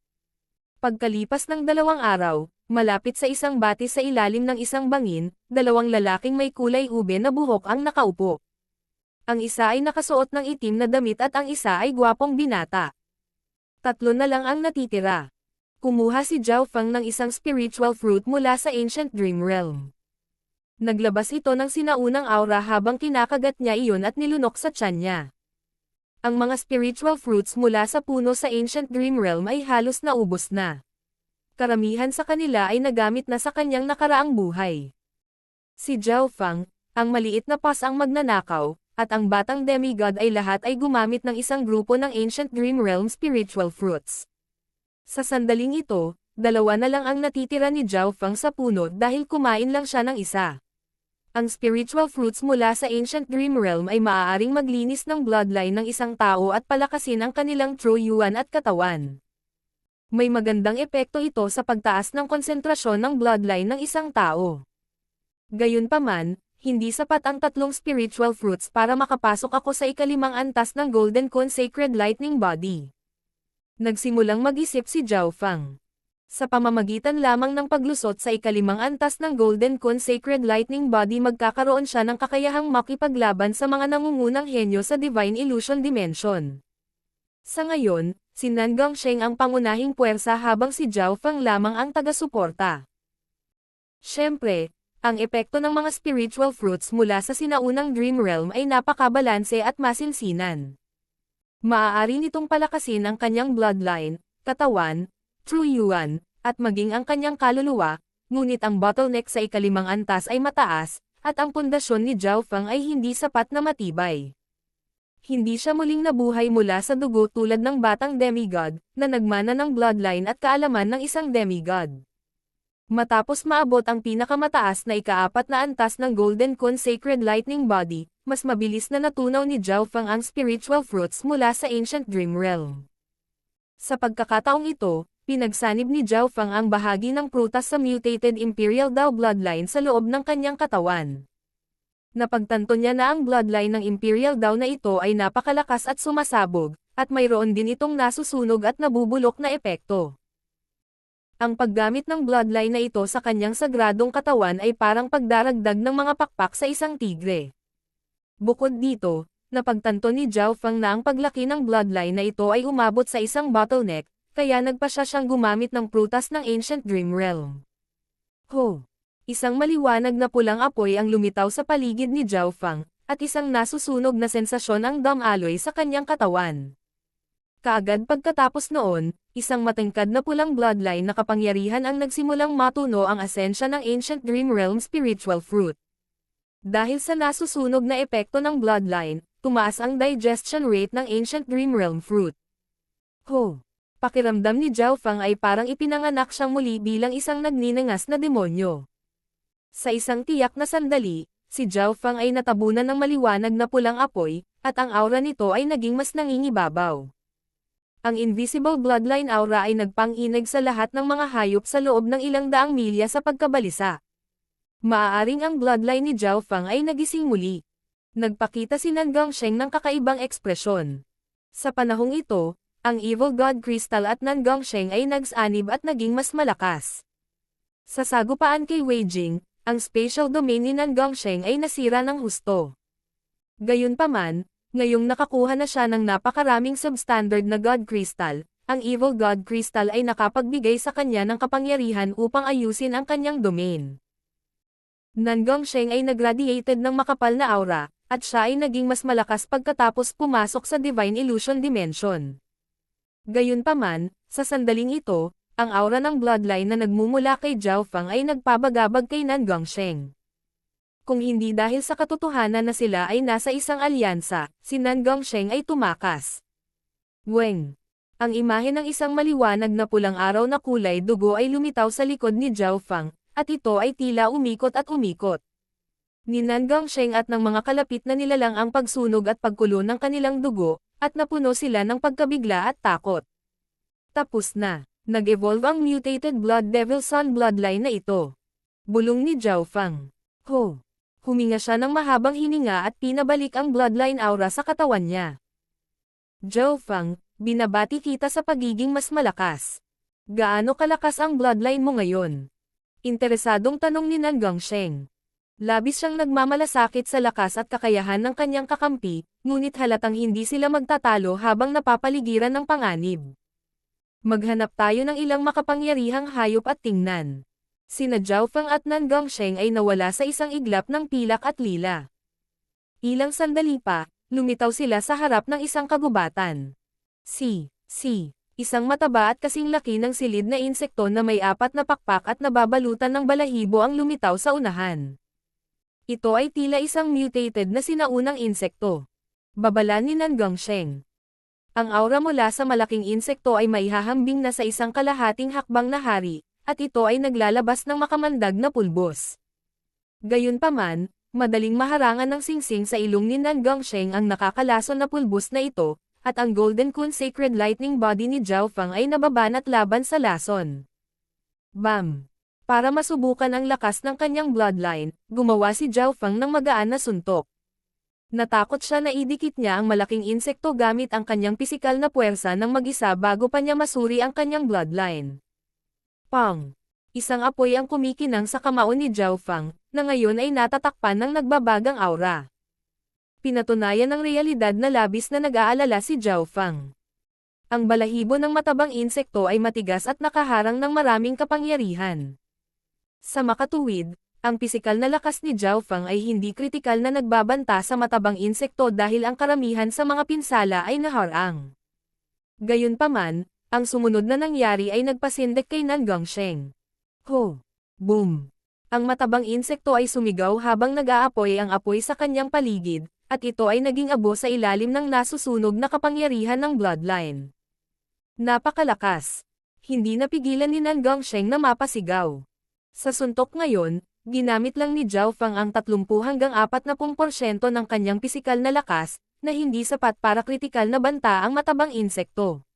Pagkalipas ng 2 araw, malapit sa isang batis sa ilalim ng isang bangin, 2 lalaking may kulay ube na buhok ang nakaupo. Ang isa ay nakasuot ng itim na damit at ang isa ay gwapong binata. 3 na lang ang natitira. Kumuha si Zhao Feng ng isang spiritual fruit mula sa Ancient Dream Realm. Naglabas ito ng sinaunang aura habang kinakagat niya iyon at nilunok sa tiyan niya. Ang mga spiritual fruits mula sa puno sa Ancient Dream Realm ay halos naubos na. Karamihan sa kanila ay nagamit na sa kanyang nakaraang buhay. Si Zhao Feng, ang maliit na pas ang magnanakaw, at ang batang demigod ay lahat ay gumamit ng isang grupo ng Ancient Dream Realm spiritual fruits. Sa sandaling ito, 2 na lang ang natitira ni Zhao Feng sa puno dahil kumain lang siya ng isa. Ang spiritual fruits mula sa Ancient Dream Realm ay maaaring maglinis ng bloodline ng isang tao at palakasin ang kanilang true yuan at katawan. May magandang epekto ito sa pagtaas ng konsentrasyon ng bloodline ng isang tao. Gayunpaman, hindi sapat ang 3 spiritual fruits para makapasok ako sa ika-5 antas ng Golden Consacred Lightning Body. Nagsimulang mag-isip si Zhao Feng. Sa pamamagitan lamang ng paglusot sa ika-5 antas ng Golden Consacred Lightning Body magkakaroon siya ng kakayahang makipaglaban sa mga nangungunang henyo sa Divine Illusion Dimension. Sa ngayon, si Nan Gongsheng ang pangunahing puwersa habang si Zhao Feng lamang ang taga-suporta. Siyempre, ang epekto ng mga spiritual fruits mula sa sinaunang Dream Realm ay napakabalanse at masinsinan. Maaari nitong palakasin ang kanyang bloodline, katawan, true yuan, at maging ang kanyang kaluluwa, ngunit ang bottleneck sa ika-5 antas ay mataas, at ang pundasyon ni Zhao Feng ay hindi sapat na matibay. Hindi siya muling nabuhay mula sa dugo tulad ng batang demigod, na nagmana ng bloodline at kaalaman ng isang demigod. Matapos maabot ang pinakamataas na ika-4 na antas ng Golden Consacred Lightning Body, mas mabilis na natunaw ni Zhao Feng ang spiritual fruits mula sa Ancient Dream Realm. Sa pagkakataong ito, pinagsanib ni Zhao Feng ang bahagi ng prutas sa mutated Imperial Dao bloodline sa loob ng kanyang katawan. Napagtanto niya na ang bloodline ng Imperial daw na ito ay napakalakas at sumasabog, at mayroon din itong nasusunog at nabubulok na epekto. Ang paggamit ng bloodline na ito sa kanyang sagradong katawan ay parang pagdaragdag ng mga pakpak sa isang tigre. Bukod dito, napagtanto ni Zhao Feng na ang paglaki ng bloodline na ito ay umabot sa isang bottleneck, kaya nagpasya siyang gumamit ng prutas ng Ancient Dream Realm. Ho! Isang maliwanag na pulang apoy ang lumitaw sa paligid ni Zhao Feng, at isang nasusunog na sensasyon ang damaloy sa kanyang katawan. Kaagad pagkatapos noon, isang matangkad na pulang bloodline na kapangyarihan ang nagsimulang matuno ang asensya ng Ancient Dream Realm Spiritual Fruit. Dahil sa nasusunog na epekto ng bloodline, tumaas ang digestion rate ng Ancient Dream Realm Fruit. Ho! Pakiramdam ni Zhao Feng ay parang ipinanganak siyang muli bilang isang nagninangas na demonyo. Sa isang tiyak na sandali, si Zhao Feng ay natabunan ng maliwanag na pulang apoy, at ang aura nito ay naging mas nangingibabaw. Ang invisible bloodline aura ay nagpang-inag sa lahat ng mga hayop sa loob ng ilang daang milya sa pagkabalisa. Maaaring ang bloodline ni Zhao Feng ay nagising muli. Nagpakita si Nan Gongsheng ng kakaibang ekspresyon. Sa panahong ito, ang Evil God Crystal at Nan Gongsheng ay nagsanib at naging mas malakas. Sa sagupaan kay Wei Jing, ang spatial domain ni Nan Gongsheng ay nasira ng husto. Gayunpaman, ngayong nakakuha na siya ng napakaraming substandard na God Crystal, ang Evil God Crystal ay nakapagbigay sa kanya ng kapangyarihan upang ayusin ang kanyang domain. Nan Gongsheng ay nagradiated ng makapal na aura, at siya ay naging mas malakas pagkatapos pumasok sa Divine Illusion Dimension. Gayunpaman, sa sandaling ito, ang aura ng bloodline na nagmumula kay Zhao Feng ay nagpabagabag kay Nan Gongsheng. Kung hindi dahil sa katotohanan na sila ay nasa isang alyansa, si Nan Gongsheng ay tumakas. Weng! Ang imahe ng isang maliwanag na pulang araw na kulay dugo ay lumitaw sa likod ni Zhao Feng, at ito ay tila umikot at umikot. Ni Nan Gongsheng at ng mga kalapit na nilalang ang pagsunog at pagkulo ng kanilang dugo, at napuno sila ng pagkabigla at takot. Tapos na. Nag-evolve ang mutated Blood Devil Sun bloodline na ito. Bulong ni Zhao Feng. Ho! Huminga siya ng mahabang hininga at pinabalik ang bloodline aura sa katawan niya. Zhao Feng, binabati kita sa pagiging mas malakas. Gaano kalakas ang bloodline mo ngayon? Interesadong tanong ni Nan Gongsheng. Labis siyang nagmamalasakit sa lakas at kakayahan ng kanyang kakampi, ngunit halatang hindi sila magtatalo habang napapaligiran ng panganib. Maghanap tayo ng ilang makapangyarihang hayop at tingnan. Sina Zhao Feng at Nan Gongsheng ay nawala sa isang iglap ng pilak at lila. Ilang sandali pa, lumitaw sila sa harap ng isang kagubatan. Isang mataba at kasing laki ng silid na insekto na may 4 na pakpak at nababalutan ng balahibo ang lumitaw sa unahan. Ito ay tila isang mutated na sinaunang insekto. Babala ni Nan Gongsheng. Ang aura mula sa malaking insekto ay maihahambing na sa isang kalahating hakbang na hari, at ito ay naglalabas ng makamandag na pulbos. Gayunpaman, madaling maharangan ng singsing sa ilong ni Nan Gongsheng ang nakakalason na pulbos na ito, at ang Golden Kun Sacred Lightning Body ni Zhao Feng ay nababanat laban sa lason. Bam! Para masubukan ang lakas ng kanyang bloodline, gumawa si Zhao Feng ng magaan na suntok. Natakot siya na idikit niya ang malaking insekto gamit ang kanyang pisikal na puwersa ng mag-isa bago pa niya masuri ang kanyang bloodline. Pang! Isang apoy ang kumikinang sa kamao ni Zhao Feng, na ngayon ay natatakpan ng nagbabagang aura. Pinatunayan ng realidad na labis na nag-aalala si Zhao Feng. Ang balahibo ng matabang insekto ay matigas at nakaharang ng maraming kapangyarihan. Sa makatuwid, ang pisikal na lakas ni Zhao Feng ay hindi kritikal na nagbabanta sa matabang insekto dahil ang karamihan sa mga pinsala ay naharang. Gayunpaman, ang sumunod na nangyari ay nagpasindek kay Nan Gongsheng. Ho! Boom! Ang matabang insekto ay sumigaw habang nag-aapoy ang apoy sa kanyang paligid, at ito ay naging abo sa ilalim ng nasusunog na kapangyarihan ng bloodline. Napakalakas! Hindi napigilan ni Nan Gongsheng na mapasigaw. Sa suntok ngayon, ginamit lang ni Zhao Feng ang 30 hanggang 40% ng kanyang pisikal na lakas, na hindi sapat para kritikal na banta ang matabang insekto.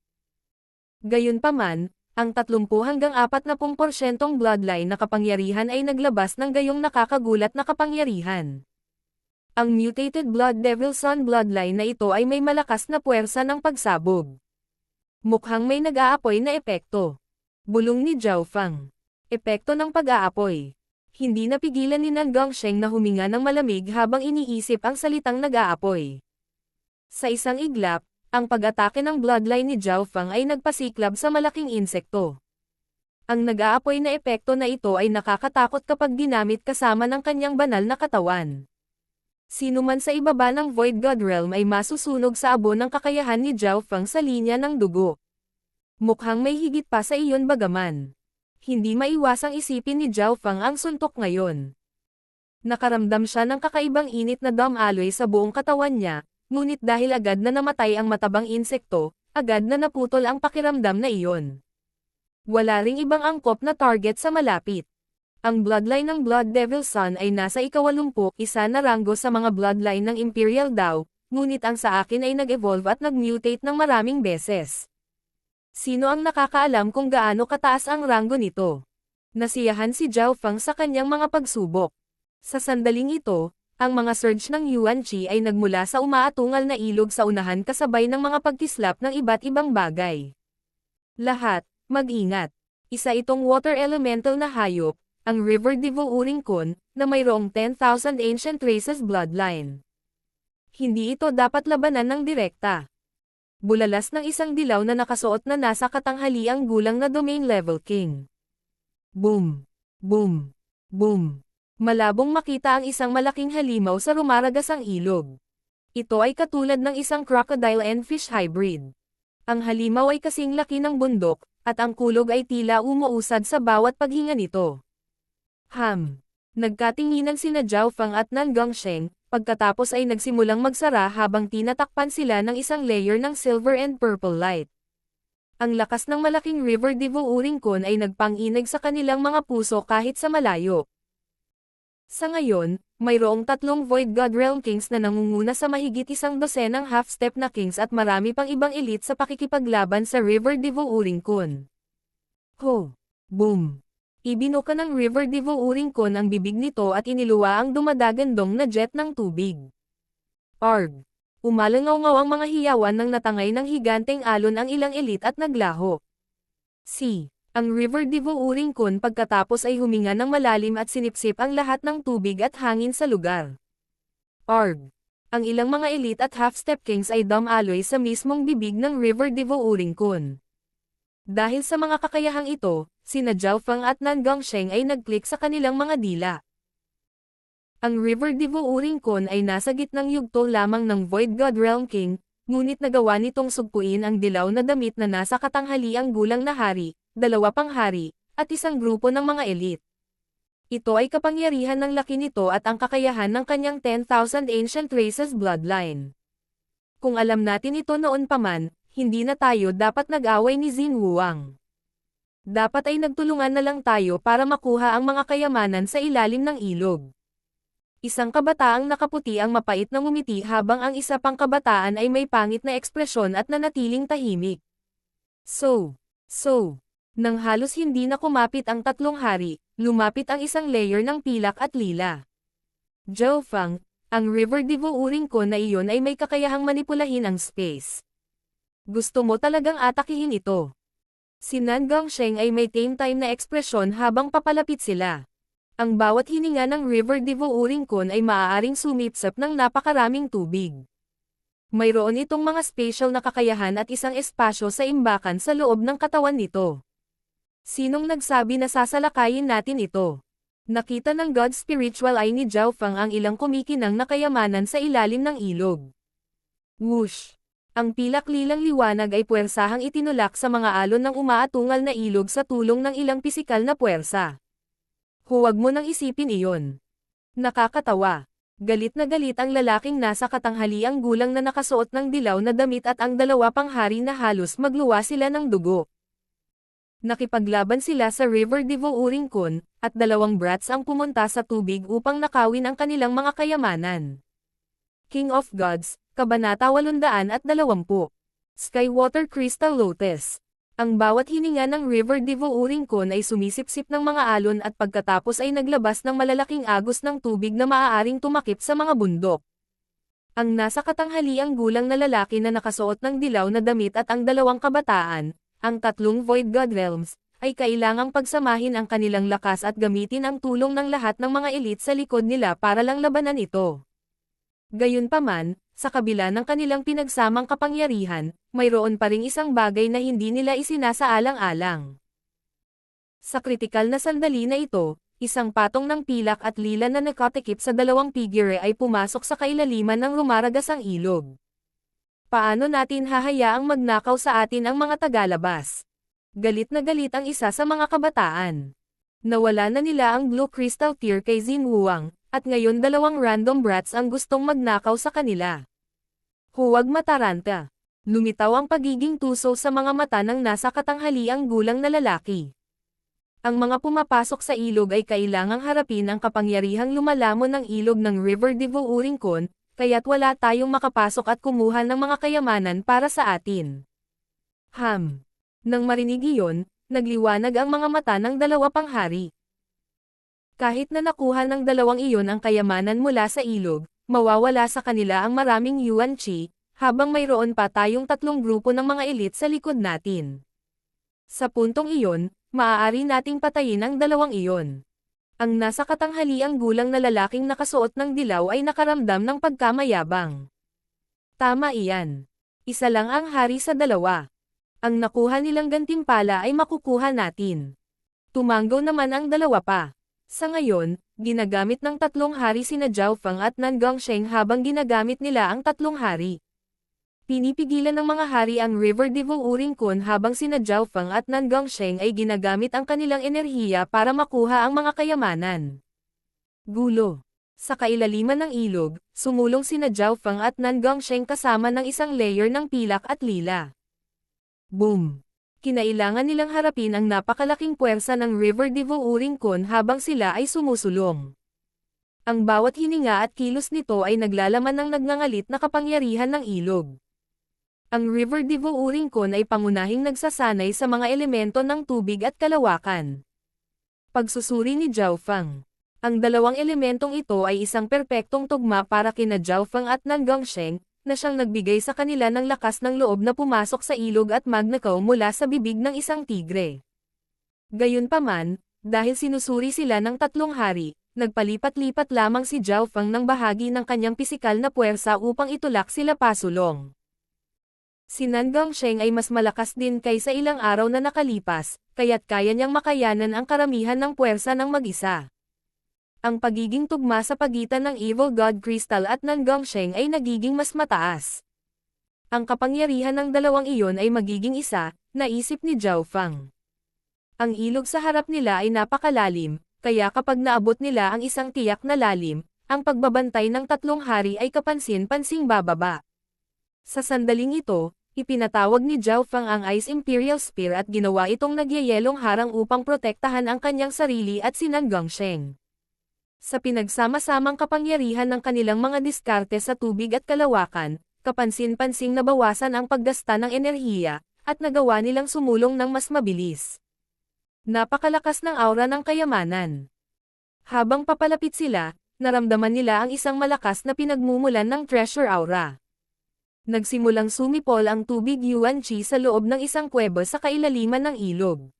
Gayunpaman, ang 30 hanggang 40% bloodline na kapangyarihan ay naglabas ng gayong nakakagulat na kapangyarihan. Ang mutated Blood Devil Sun bloodline na ito ay may malakas na puwersa ng pagsabog. Mukhang may nag-aapoy na epekto. Bulong ni Zhao Fang. Epekto ng pag-aapoy. Hindi napigilan ni Nan Gongsheng na huminga ng malamig habang iniisip ang salitang nag-aapoy. Sa isang iglap, ang pag-atake ng bloodline ni Zhao Fang ay nagpasiklab sa malaking insekto. Ang nag-aapoy na epekto na ito ay nakakatakot kapag ginamit kasama ng kanyang banal na katawan. Sino man sa ibaba ng Void God Realm ay masusunog sa abo ng kakayahan ni Zhao Fang sa linya ng dugo. Mukhang may higit pa sa iyon bagaman. Hindi maiwasang isipin ni Zhao Fang ang suntok ngayon. Nakaramdam siya ng kakaibang init na damaloy sa buong katawan niya, ngunit dahil agad na namatay ang matabang insekto, agad na naputol ang pakiramdam na iyon. Wala ring ibang angkop na target sa malapit. Ang bloodline ng Blood Devil Sun ay nasa ika-81 na ranggo sa mga bloodline ng Imperial Dao, ngunit ang sa akin ay nag-evolve at nag-mutate ng maraming beses. Sino ang nakakaalam kung gaano kataas ang ranggo nito? Nasiyahan si Zhao Fang sa kanyang mga pagsubok. Sa sandaling ito, ang mga surge ng Yuan Qi ay nagmula sa umaatungal na ilog sa unahan kasabay ng mga pagkislap ng iba't ibang bagay. Lahat, mag-ingat. Isa itong water elemental na hayop, ang River Devo Uringkon, na mayroong 10,000 ancient races bloodline. Hindi ito dapat labanan ng direkta. Bulalas ng isang dilaw na nakasuot na nasa katanghaliang gulang na domain level king. Boom! Boom! Boom! Malabong makita ang isang malaking halimaw sa rumaragasang ilog. Ito ay katulad ng isang crocodile and fish hybrid. Ang halimaw ay kasing laki ng bundok, at ang kulog ay tila umuusad sa bawat paghinga nito. Nagkatinginan sina Zhao Fang at Nan Gongsheng, pagkatapos ay nagsimulang magsara habang tinatakpan sila ng isang layer ng silver and purple light. Ang lakas ng malaking River Devo Uringkon ay nagpang-inag sa kanilang mga puso kahit sa malayo. Sa ngayon, mayroong 3 Void God Realm Kings na nangunguna sa mahigit 100 half-step na Kings at marami pang ibang elite sa pakikipaglaban sa River Devo Uringkon. Ho! Boom! Ibinuka ng River Devo Uringkon ang bibig nito at iniluwa ang dumadagandong na jet ng tubig. Arg! Umalangaw-ngaw ang mga hiyawan ng natangay ng higanteng alon ang ilang elite at naglaho. Ang River Devo Uringkon pagkatapos ay huminga ng malalim at sinipsip ang lahat ng tubig at hangin sa lugar. Arg! Ang ilang mga elite at half-step kings ay dumaloy sa mismong bibig ng River Devo Uringkon. Dahil sa mga kakayahang ito, sina Zhao Fang at Nan Gongsheng ay nag-click sa kanilang mga dila. Ang River Devo Uringkon ay nasa gitnang yugto lamang ng Void God Realm King, ngunit nagawa nitong sugpuin ang dilaw na damit na nasa katanghaliang gulang na hari, 2 pang hari, at isang grupo ng mga elite. Ito ay kapangyarihan ng laki nito at ang kakayahan ng kanyang 10,000 ancient races bloodline. Kung alam natin ito noon pa man, hindi na tayo dapat nag-away ni Xin Wuang. Dapat ay nagtulungan na lang tayo para makuha ang mga kayamanan sa ilalim ng ilog. Isang kabataang nakaputi ang mapait na ngumiti habang ang isa pang kabataan ay may pangit na ekspresyon at nanatiling tahimik. Nang halos hindi na kumapit ang 3 hari, lumapit ang isang layer ng pilak at lila. Zhao Fang, ang River Devo Uringkon na iyon ay may kakayahang manipulahin ang space. Gusto mo talagang atakihin ito? Si Nan Gongsheng ay may tame time na ekspresyon habang papalapit sila. Ang bawat hininga ng River Devo Uringkon ay maaaring sumipsap ng napakaraming tubig. Mayroon itong mga spatial na kakayahan at isang espasyo sa imbakan sa loob ng katawan nito. Sinong nagsabi na sasalakayin natin ito? Nakita ng God Spiritual Eye ni Zhao Fang ang ilang kumikinang na kayamanan sa ilalim ng ilog. Whoosh! Ang pilak-lilang liwanag ay puwersahang itinulak sa mga alon ng umaatungal na ilog sa tulong ng ilang pisikal na puwersa. Huwag mo nang isipin iyon. Nakakatawa. Galit na galit ang lalaking nasa katanghaliang gulang na nakasuot ng dilaw na damit at ang 2 pang hari na halos magluwa sila ng dugo. Nakipaglaban sila sa River Devo Uringkon, at 2 brats ang pumunta sa tubig upang nakawin ang kanilang mga kayamanan. King of Gods, Kabanata 820. Skywater Crystal Lotus. Ang bawat hininga ng River Devo Urincon ay sumisipsip ng mga alon at pagkatapos ay naglabas ng malalaking agos ng tubig na maaaring tumakip sa mga bundok. Ang nasa katanghaliang gulang na lalaki na nakasuot ng dilaw na damit at ang dalawang kabataan, ang tatlong Void God Realms, ay kailangang pagsamahin ang kanilang lakas at gamitin ang tulong ng lahat ng mga elite sa likod nila para lang labanan ito. Gayunpaman, sa kabila ng kanilang pinagsamang kapangyarihan, mayroon pa ring isang bagay na hindi nila isinasaalang-alang. Sa kritikal na sandali na ito, isang patong ng pilak at lila na nakatikip sa dalawang figure ay pumasok sa kailaliman ng rumaragasang ilog. Paano natin hahayaang magnakaw sa atin ang mga tagalabas? Galit na galit ang isa sa mga kabataan. Nawala na nila ang Blue Crystal Tear kay Xin Wuang, at ngayon dalawang random brats ang gustong magnakaw sa kanila. Huwag mataranta. Lumitaw ang pagiging tuso sa mga mata ng nasa katanghaliang gulang na lalaki. Ang mga pumapasok sa ilog ay kailangang harapin ang kapangyarihang lumalamon ng ilog ng River Devo Urincon, kaya't wala tayong makapasok at kumuha ng mga kayamanan para sa atin. Nang marinig iyon, nagliwanag ang mga mata ng dalawa pang hari. Kahit na nakuha ng dalawang iyon ang kayamanan mula sa ilog, mawawala sa kanila ang maraming Yuan Qi, habang mayroon pa tayong tatlong grupo ng mga elite sa likod natin. Sa puntong iyon, maaari nating patayin ang dalawang iyon. Ang nasa katanghaliang gulang na lalaking nakasuot ng dilaw ay nakaramdam ng pagkamayabang. Tama iyan. Isa lang ang hari sa dalawa. Ang nakuha nilang gantimpala ay makukuha natin. Tumanggaw naman ang dalawa pa. Sa ngayon, ginagamit ng tatlong hari sina Zhao Feng at Nan Gongsheng habang ginagamit nila ang tatlong hari. Pinipigilan ng mga hari ang River Devo Urincon habang sina Zhao Feng at Nan Gongsheng ay ginagamit ang kanilang enerhiya para makuha ang mga kayamanan. Gulo. Sa kailaliman ng ilog, sumulong sina Zhao Feng at Nan Gongsheng kasama ng isang layer ng pilak at lila. Boom! Kinailangan nilang harapin ang napakalaking puwersa ng River Devo Urincon habang sila ay sumusulong. Ang bawat hininga at kilos nito ay naglalaman ng nagngangalit na kapangyarihan ng ilog. Ang River Devo Urincon ay pangunahing nagsasanay sa mga elemento ng tubig at kalawakan. Pagsusuri ni Zhao Feng. Ang dalawang elementong ito ay isang perpektong tugma para kina Zhao Feng at Nan Gongsheng, na siyang nagbigay sa kanila ng lakas ng loob na pumasok sa ilog at magnakaw mula sa bibig ng isang tigre. Gayunpaman, dahil sinusuri sila ng tatlong hari, nagpalipat-lipat lamang si Zhao Feng ng bahagi ng kanyang pisikal na puwersa upang itulak sila pasulong. Si Nan Gongsheng ay mas malakas din kaysa ilang araw na nakalipas, kaya't kaya niyang makayanan ang karamihan ng puwersa ng mag-isa. Ang pagiging tugma sa pagitan ng Evil God Crystal at Nan Gongsheng ay nagiging mas mataas. Ang kapangyarihan ng dalawang iyon ay magiging isa, naisip ni Zhao Feng. Ang ilog sa harap nila ay napakalalim, kaya kapag naabot nila ang isang tiyak na lalim, ang pagbabantay ng tatlong hari ay kapansin-pansing bababa. Sa sandaling ito, ipinatawag ni Zhao Feng ang Ice Imperial Spear at ginawa itong nagyayelong harang upang protektahan ang kanyang sarili at si Nan Gongsheng. Sa pinagsama-samang kapangyarihan ng kanilang mga diskarte sa tubig at kalawakan, kapansin-pansing nabawasan ang paggasta ng enerhiya, at nagawa nilang sumulong ng mas mabilis. Napakalakas ng aura ng kayamanan. Habang papalapit sila, naramdaman nila ang isang malakas na pinagmumulan ng treasure aura. Nagsimulang sumipol ang tubig Yuan Qi sa loob ng isang kuweba sa kailaliman ng ilog.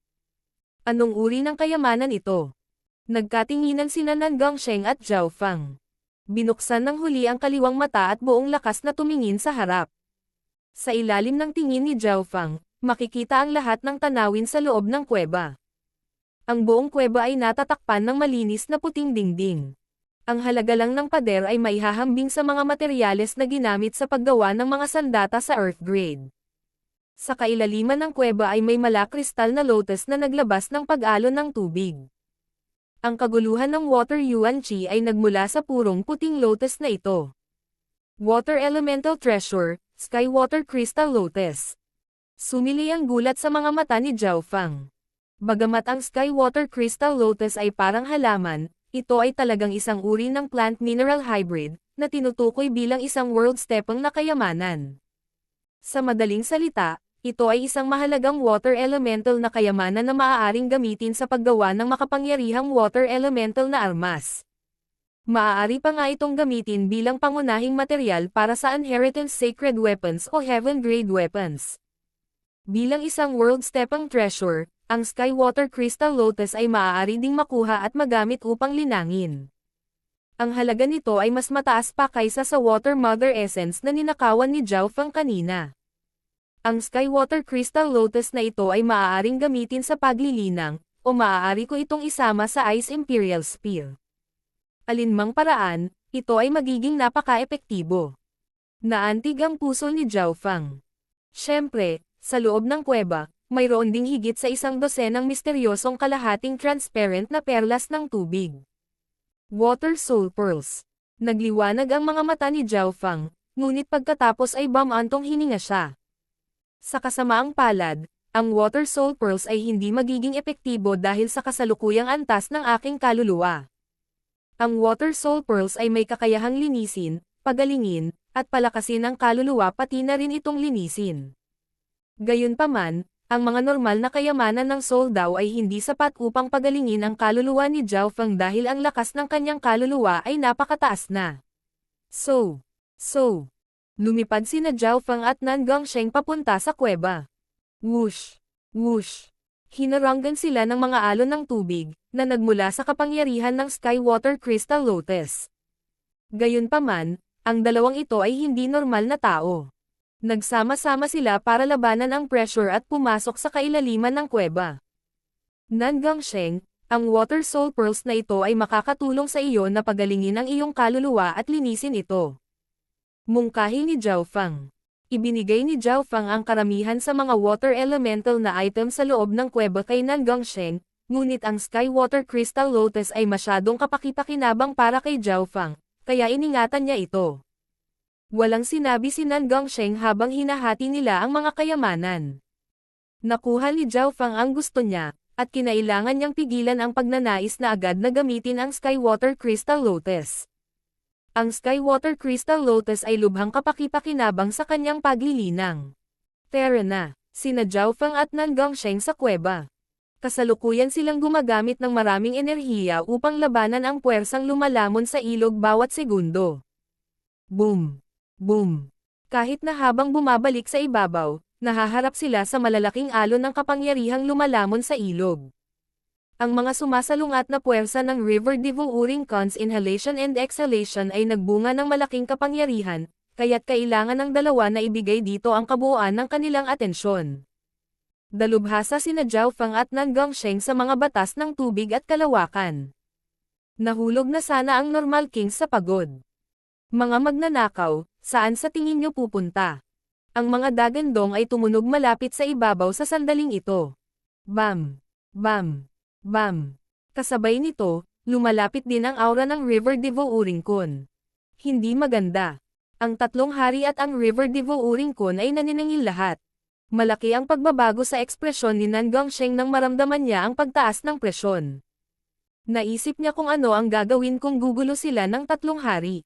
Anong uri ng kayamanan ito? Nagkatinginan sina Nan Gongsheng at Zhao Feng. Binuksan ng huli ang kaliwang mata at buong lakas na tumingin sa harap. Sa ilalim ng tingin ni Zhao Feng, makikita ang lahat ng tanawin sa loob ng kuweba. Ang buong kuweba ay natatakpan ng malinis na puting dingding. Ang halaga lang ng pader ay maihahambing sa mga materyales na ginamit sa paggawa ng mga sandata sa Earth Grade. Sa kailaliman ng kuweba ay may malakristal na lotus na naglabas ng pag-alon ng tubig. Ang kaguluhan ng Water Yuan Qi ay nagmula sa purong puting lotus na ito. Water Elemental Treasure, Sky Water Crystal Lotus. Sumili ang gulat sa mga mata ni Zhao Feng. Bagamat ang Sky Water Crystal Lotus ay parang halaman, ito ay talagang isang uri ng plant-mineral hybrid, na tinutukoy bilang isang world-stepeng na kayamanan. Sa madaling salita, ito ay isang mahalagang water elemental na kayamanan na maaaring gamitin sa paggawa ng makapangyarihang water elemental na armas. Maaari pa nga itong gamitin bilang pangunahing materyal para sa Inheritance Sacred Weapons o Heaven-grade weapons. Bilang isang world-stepping treasure, ang Skywater Crystal Lotus ay maaari ding makuha at magamit upang linangin. Ang halaga nito ay mas mataas pa kaysa sa Water Mother Essence na ninakawan ni Zhao Feng kanina. Ang Skywater Crystal Lotus na ito ay maaaring gamitin sa paglilinang, o maaari ko itong isama sa Ice Imperial Spear. Alinmang paraan, ito ay magiging napaka-epektibo. Naantig ang puso ni Zhao Feng. Siyempre, sa loob ng kuweba, mayroon ding higit sa 100 misteryosong kalahating transparent na perlas ng tubig. Water Soul Pearls. Nagliwanag ang mga mata ni Zhao Feng, ngunit pagkatapos ay bumantong hininga siya. Sa kasamaang palad, ang Water Soul Pearls ay hindi magiging epektibo dahil sa kasalukuyang antas ng aking kaluluwa. Ang Water Soul Pearls ay may kakayahang linisin, pagalingin, at palakasin ang kaluluwa pati na rin itong linisin. Gayunpaman, ang mga normal na kayamanan ng soul daw ay hindi sapat upang pagalingin ang kaluluwa ni Zhao Feng dahil ang lakas ng kanyang kaluluwa ay napakataas na. So, lumipad sina Zhao Feng at Nan Gongsheng papunta sa kuweba. Whoosh! Whoosh! Hinaranggan sila ng mga alon ng tubig, na nagmula sa kapangyarihan ng Skywater Crystal Lotus. Gayunpaman, ang dalawang ito ay hindi normal na tao. Nagsama-sama sila para labanan ang pressure at pumasok sa kailaliman ng kuweba. Nan Gongsheng, ang Water Soul Pearls na ito ay makakatulong sa iyo na pagalingin ang iyong kaluluwa at linisin ito. Mungkahi ni Zhao Feng. Ibinigay ni Zhao Feng ang karamihan sa mga water elemental na item sa loob ng kuweba kay Nan Gongsheng, ngunit ang Skywater Crystal Lotus ay masyadong kapaki-pakinabang para kay Zhao Feng, kaya iningatan niya ito. Walang sinabi si Nan Gongsheng habang hinahati nila ang mga kayamanan. Nakuha ni Zhao Feng ang gusto niya, at kinailangan niyang pigilan ang pagnanais na agad na gamitin ang Skywater Crystal Lotus. Ang Skywater Crystal Lotus ay lubhang kapaki-pakinabang sa kanyang paglilinang. Tara na, sina Zhao Feng at Nan Gongsheng sa kuweba. Kasalukuyan silang gumagamit ng maraming enerhiya upang labanan ang puwersang lumalamon sa ilog bawat segundo. Boom! Boom! Kahit na habang bumabalik sa ibabaw, nahaharap sila sa malalaking alon ng kapangyarihang lumalamon sa ilog. Ang mga sumasalungat na puwersa ng River Devouring Cons Inhalation and Exhalation ay nagbunga ng malaking kapangyarihan, kaya't kailangan ng dalawa na ibigay dito ang kabuuan ng kanilang atensyon. Dalubhasa sina Zhao Feng at Nan Gongsheng sa mga batas ng tubig at kalawakan. Nahulog na sana ang Normal Kings sa pagod. Mga magnanakaw, saan sa tingin nyo pupunta? Ang mga dagandong ay tumunog malapit sa ibabaw sa sandaling ito. Bam! Bam! Bam! Kasabay nito, lumalapit din ang aura ng River Devouring Con. Hindi maganda. Ang tatlong hari at ang River Devouring Con ay naniningil lahat. Malaki ang pagbabago sa ekspresyon ni Nan Gongsheng nang maramdaman niya ang pagtaas ng presyon. Naisip niya kung ano ang gagawin kung gugulo sila ng tatlong hari.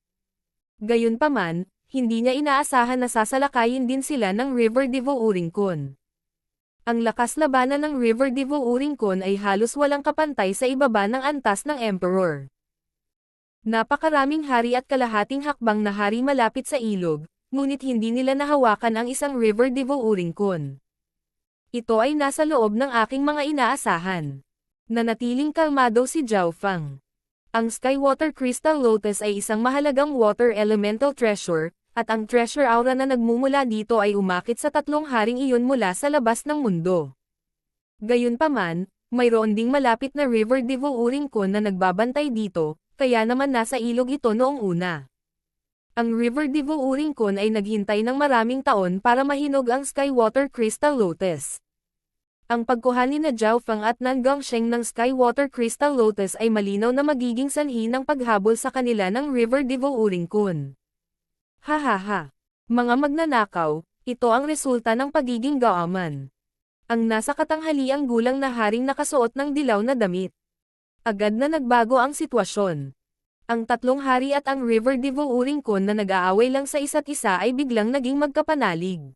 Gayunpaman, hindi niya inaasahan na sasalakayin din sila ng River Devouring Con. Ang lakas labanan ng River Devouring Con ay halos walang kapantay sa ibaba ng antas ng Emperor. Napakaraming hari at kalahating hakbang na hari malapit sa ilog, ngunit hindi nila nahawakan ang isang River Devouring Con. Ito ay nasa loob ng aking mga inaasahan. Nanatiling kalmado si Zhao Feng. Ang Skywater Crystal Lotus ay isang mahalagang water elemental treasure, at ang treasure aura na nagmumula dito ay umakit sa tatlong haring iyon mula sa labas ng mundo. Gayunpaman, mayroon ding malapit na River Devouring Con na nagbabantay dito, kaya naman nasa ilog ito noong una. Ang River Devouring Con ay naghintay ng maraming taon para mahinog ang Skywater Crystal Lotus. Ang pagkuha ni Zhao Feng at Nan Gongsheng ng Skywater Crystal Lotus ay malinaw na magiging sanhi ng paghabol sa kanila ng River Devouring Con. Hahaha. Mga magnanakaw, ito ang resulta ng pagiging gaaman. Ang nasa katanghaliang gulang na haring nakasuot ng dilaw na damit. Agad na nagbago ang sitwasyon. Ang tatlong hari at ang River Devouring Con na nag-aaway lang sa isa't isa ay biglang naging magkapanalig.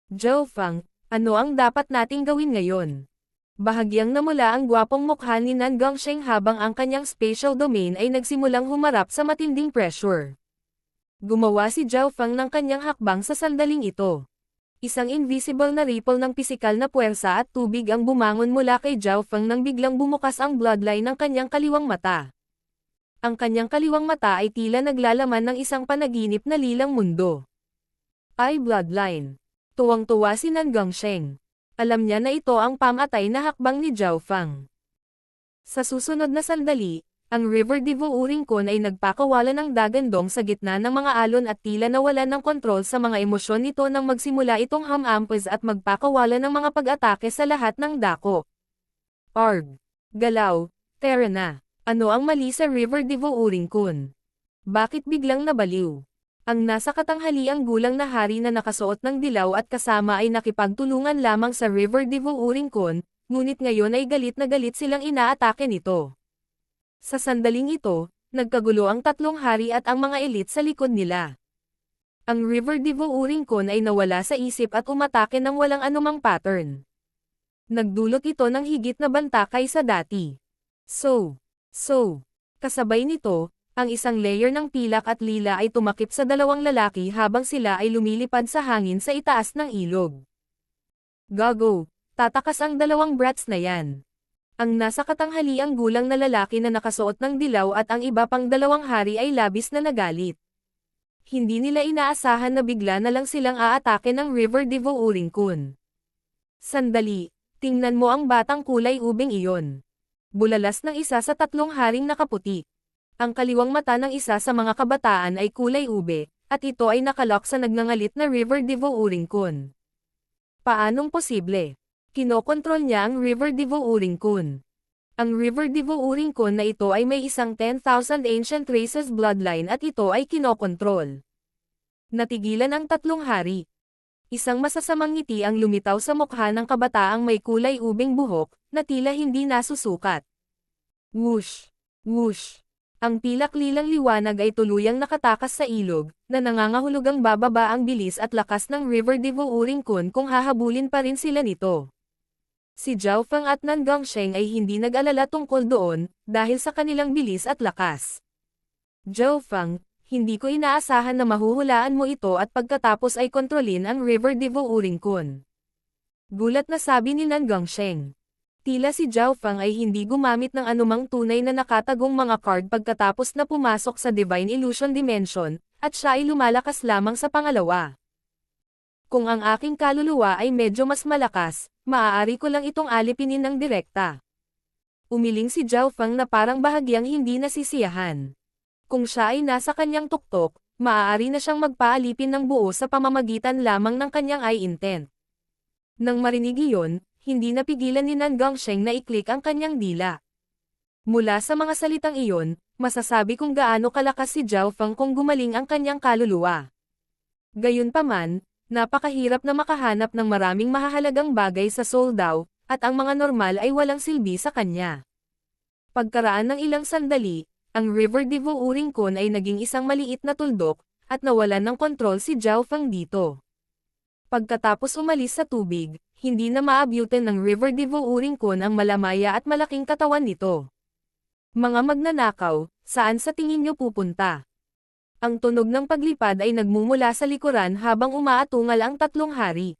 Zhao Feng, Ano ang dapat nating gawin ngayon? Bahagyang namula ang gwapong mukha ni Nan Gongsheng habang ang kanyang spatial domain ay nagsimulang humarap sa matinding pressure. Gumawa si Zhao Feng ng kanyang hakbang sa sandaling ito. Isang invisible na ripple ng pisikal na puwersa at tubig ang bumangon mula kay Zhao Feng nang biglang bumukas ang bloodline ng kanyang kaliwang mata. Ang kanyang kaliwang mata ay tila naglalaman ng isang panaginip na lilang mundo. Ay bloodline. Tuwang-tuwa si Nan Gongsheng. Alam niya na ito ang pamatay na hakbang ni Zhao Feng. Sa susunod na sandali, ang River Divo Uringkon ay nagpakawala ng dagandong sa gitna ng mga alon at tila nawalan ng kontrol sa mga emosyon nito nang magsimula itong hamampes at magpakawala ng mga pag-atake sa lahat ng dako. Arg! Galaw! Tara na! Ano ang mali sa River Divo Uringkon? Bakit biglang nabaliw? Ang nasa katanghaliang gulang na hari na nakasuot ng dilaw at kasama ay nakipagtulungan lamang sa River Divo Uringkon, ngunit ngayon ay galit na galit silang inaatake nito. Sa sandaling ito, nagkagulo ang tatlong hari at ang mga elite sa likod nila. Ang River Divo Uringkon ay nawala sa isip at umatake ng walang anumang pattern. Nagdulot ito ng higit na banta kaysa dati. Kasabay nito, ang isang layer ng pilak at lila ay tumakip sa dalawang lalaki habang sila ay lumilipad sa hangin sa itaas ng ilog. Gago, tatakas ang dalawang brats na yan. Ang nasa katanghaliang gulang na lalaki na nakasuot ng dilaw at ang iba pang dalawang hari ay labis na nagalit. Hindi nila inaasahan na bigla na lang silang aatake ng River Divo Uringkon. Sandali, tingnan mo ang batang kulay ubing iyon. Bulalas ng isa sa tatlong haring nakaputi. Ang kaliwang mata ng isa sa mga kabataan ay kulay ube, at ito ay nakalok sa nagngangalit na River Divo Uringkon. Paanong posible? Kinokontrol niya ang River Divo Uringkon. Ang River Divo Uringkon na ito ay may isang 10,000 ancient races bloodline at ito ay kinokontrol. Natigilan ang tatlong hari. Isang masasamang ngiti ang lumitaw sa mukha ng kabataang may kulay ubing buhok, na tila hindi nasusukat. Whoosh! Whoosh! Ang pilak-lilang liwanag ay tuluyang nakatakas sa ilog, na nangangahulugang bababa ang bilis at lakas ng River Divo Uringkon kung hahabulin pa rin sila nito. Si Zhao Feng at Nan Gongsheng ay hindi nag-alala tungkol doon, dahil sa kanilang bilis at lakas. Zhao Feng, hindi ko inaasahan na mahuhulaan mo ito at pagkatapos ay kontrolin ang River Divo Uringkon. Gulat na sabi ni Nan Gongsheng. Tila si Zhao Feng ay hindi gumamit ng anumang tunay na nakatagong mga card pagkatapos na pumasok sa Divine Illusion Dimension, at siya ay lumalakas lamang sa pangalawa. Kung ang aking kaluluwa ay medyo mas malakas, maaari ko lang itong alipinin ng direkta. Umiling si Zhao Feng na parang bahagyang hindi nasisiyahan. Kung siya ay nasa kanyang tuktok, maaari na siyang magpaalipin ng buo sa pamamagitan lamang ng kanyang eye intent. Nang marinig iyon, hindi napigilan ni Nan Gongsheng na i-click ang kanyang dila. Mula sa mga salitang iyon, masasabi kung gaano kalakas si Zhao Feng kung gumaling ang kanyang kaluluwa. Gayunpaman, napakahirap na makahanap ng maraming mahahalagang bagay sa Soul Dao, at ang mga normal ay walang silbi sa kanya. Pagkaraan ng ilang sandali, ang River Divo Uringkon ay naging isang maliit na tuldok, at nawalan ng kontrol si Zhao Feng dito. Pagkatapos umalis sa tubig, hindi na maabyutin ng River Divo Uringkon ang malamaya at malaking katawan nito. Mga magnanakaw, saan sa tingin niyo pupunta? Ang tunog ng paglipad ay nagmumula sa likuran habang umaatungal ang tatlong hari.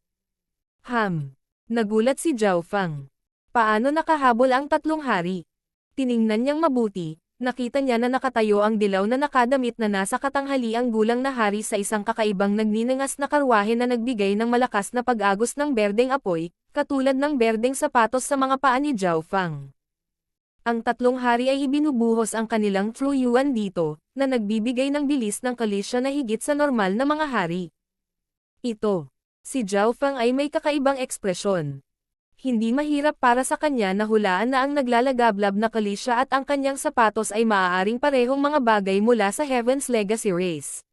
Nagulat si Zhao Feng. Paano nakahabol ang tatlong hari? Tiningnan niyang mabuti, nakita niya na nakatayo ang dilaw na nakadamit na nasa katanghaliang gulang na hari sa isang kakaibang nagninangas na karwahe na nagbigay ng malakas na pag-agos ng berdeng apoy, katulad ng berdeng sapatos sa mga paa ni Zhao Feng. Ang tatlong hari ay ibinubuhos ang kanilang true yuan dito, na nagbibigay ng bilis ng kalisya na higit sa normal na mga hari. Si Zhao Feng ay may kakaibang ekspresyon. Hindi mahirap para sa kanya na hulaan na ang naglalagablab na kalisya at ang kanyang sapatos ay maaaring parehong mga bagay mula sa Heaven's Legacy race.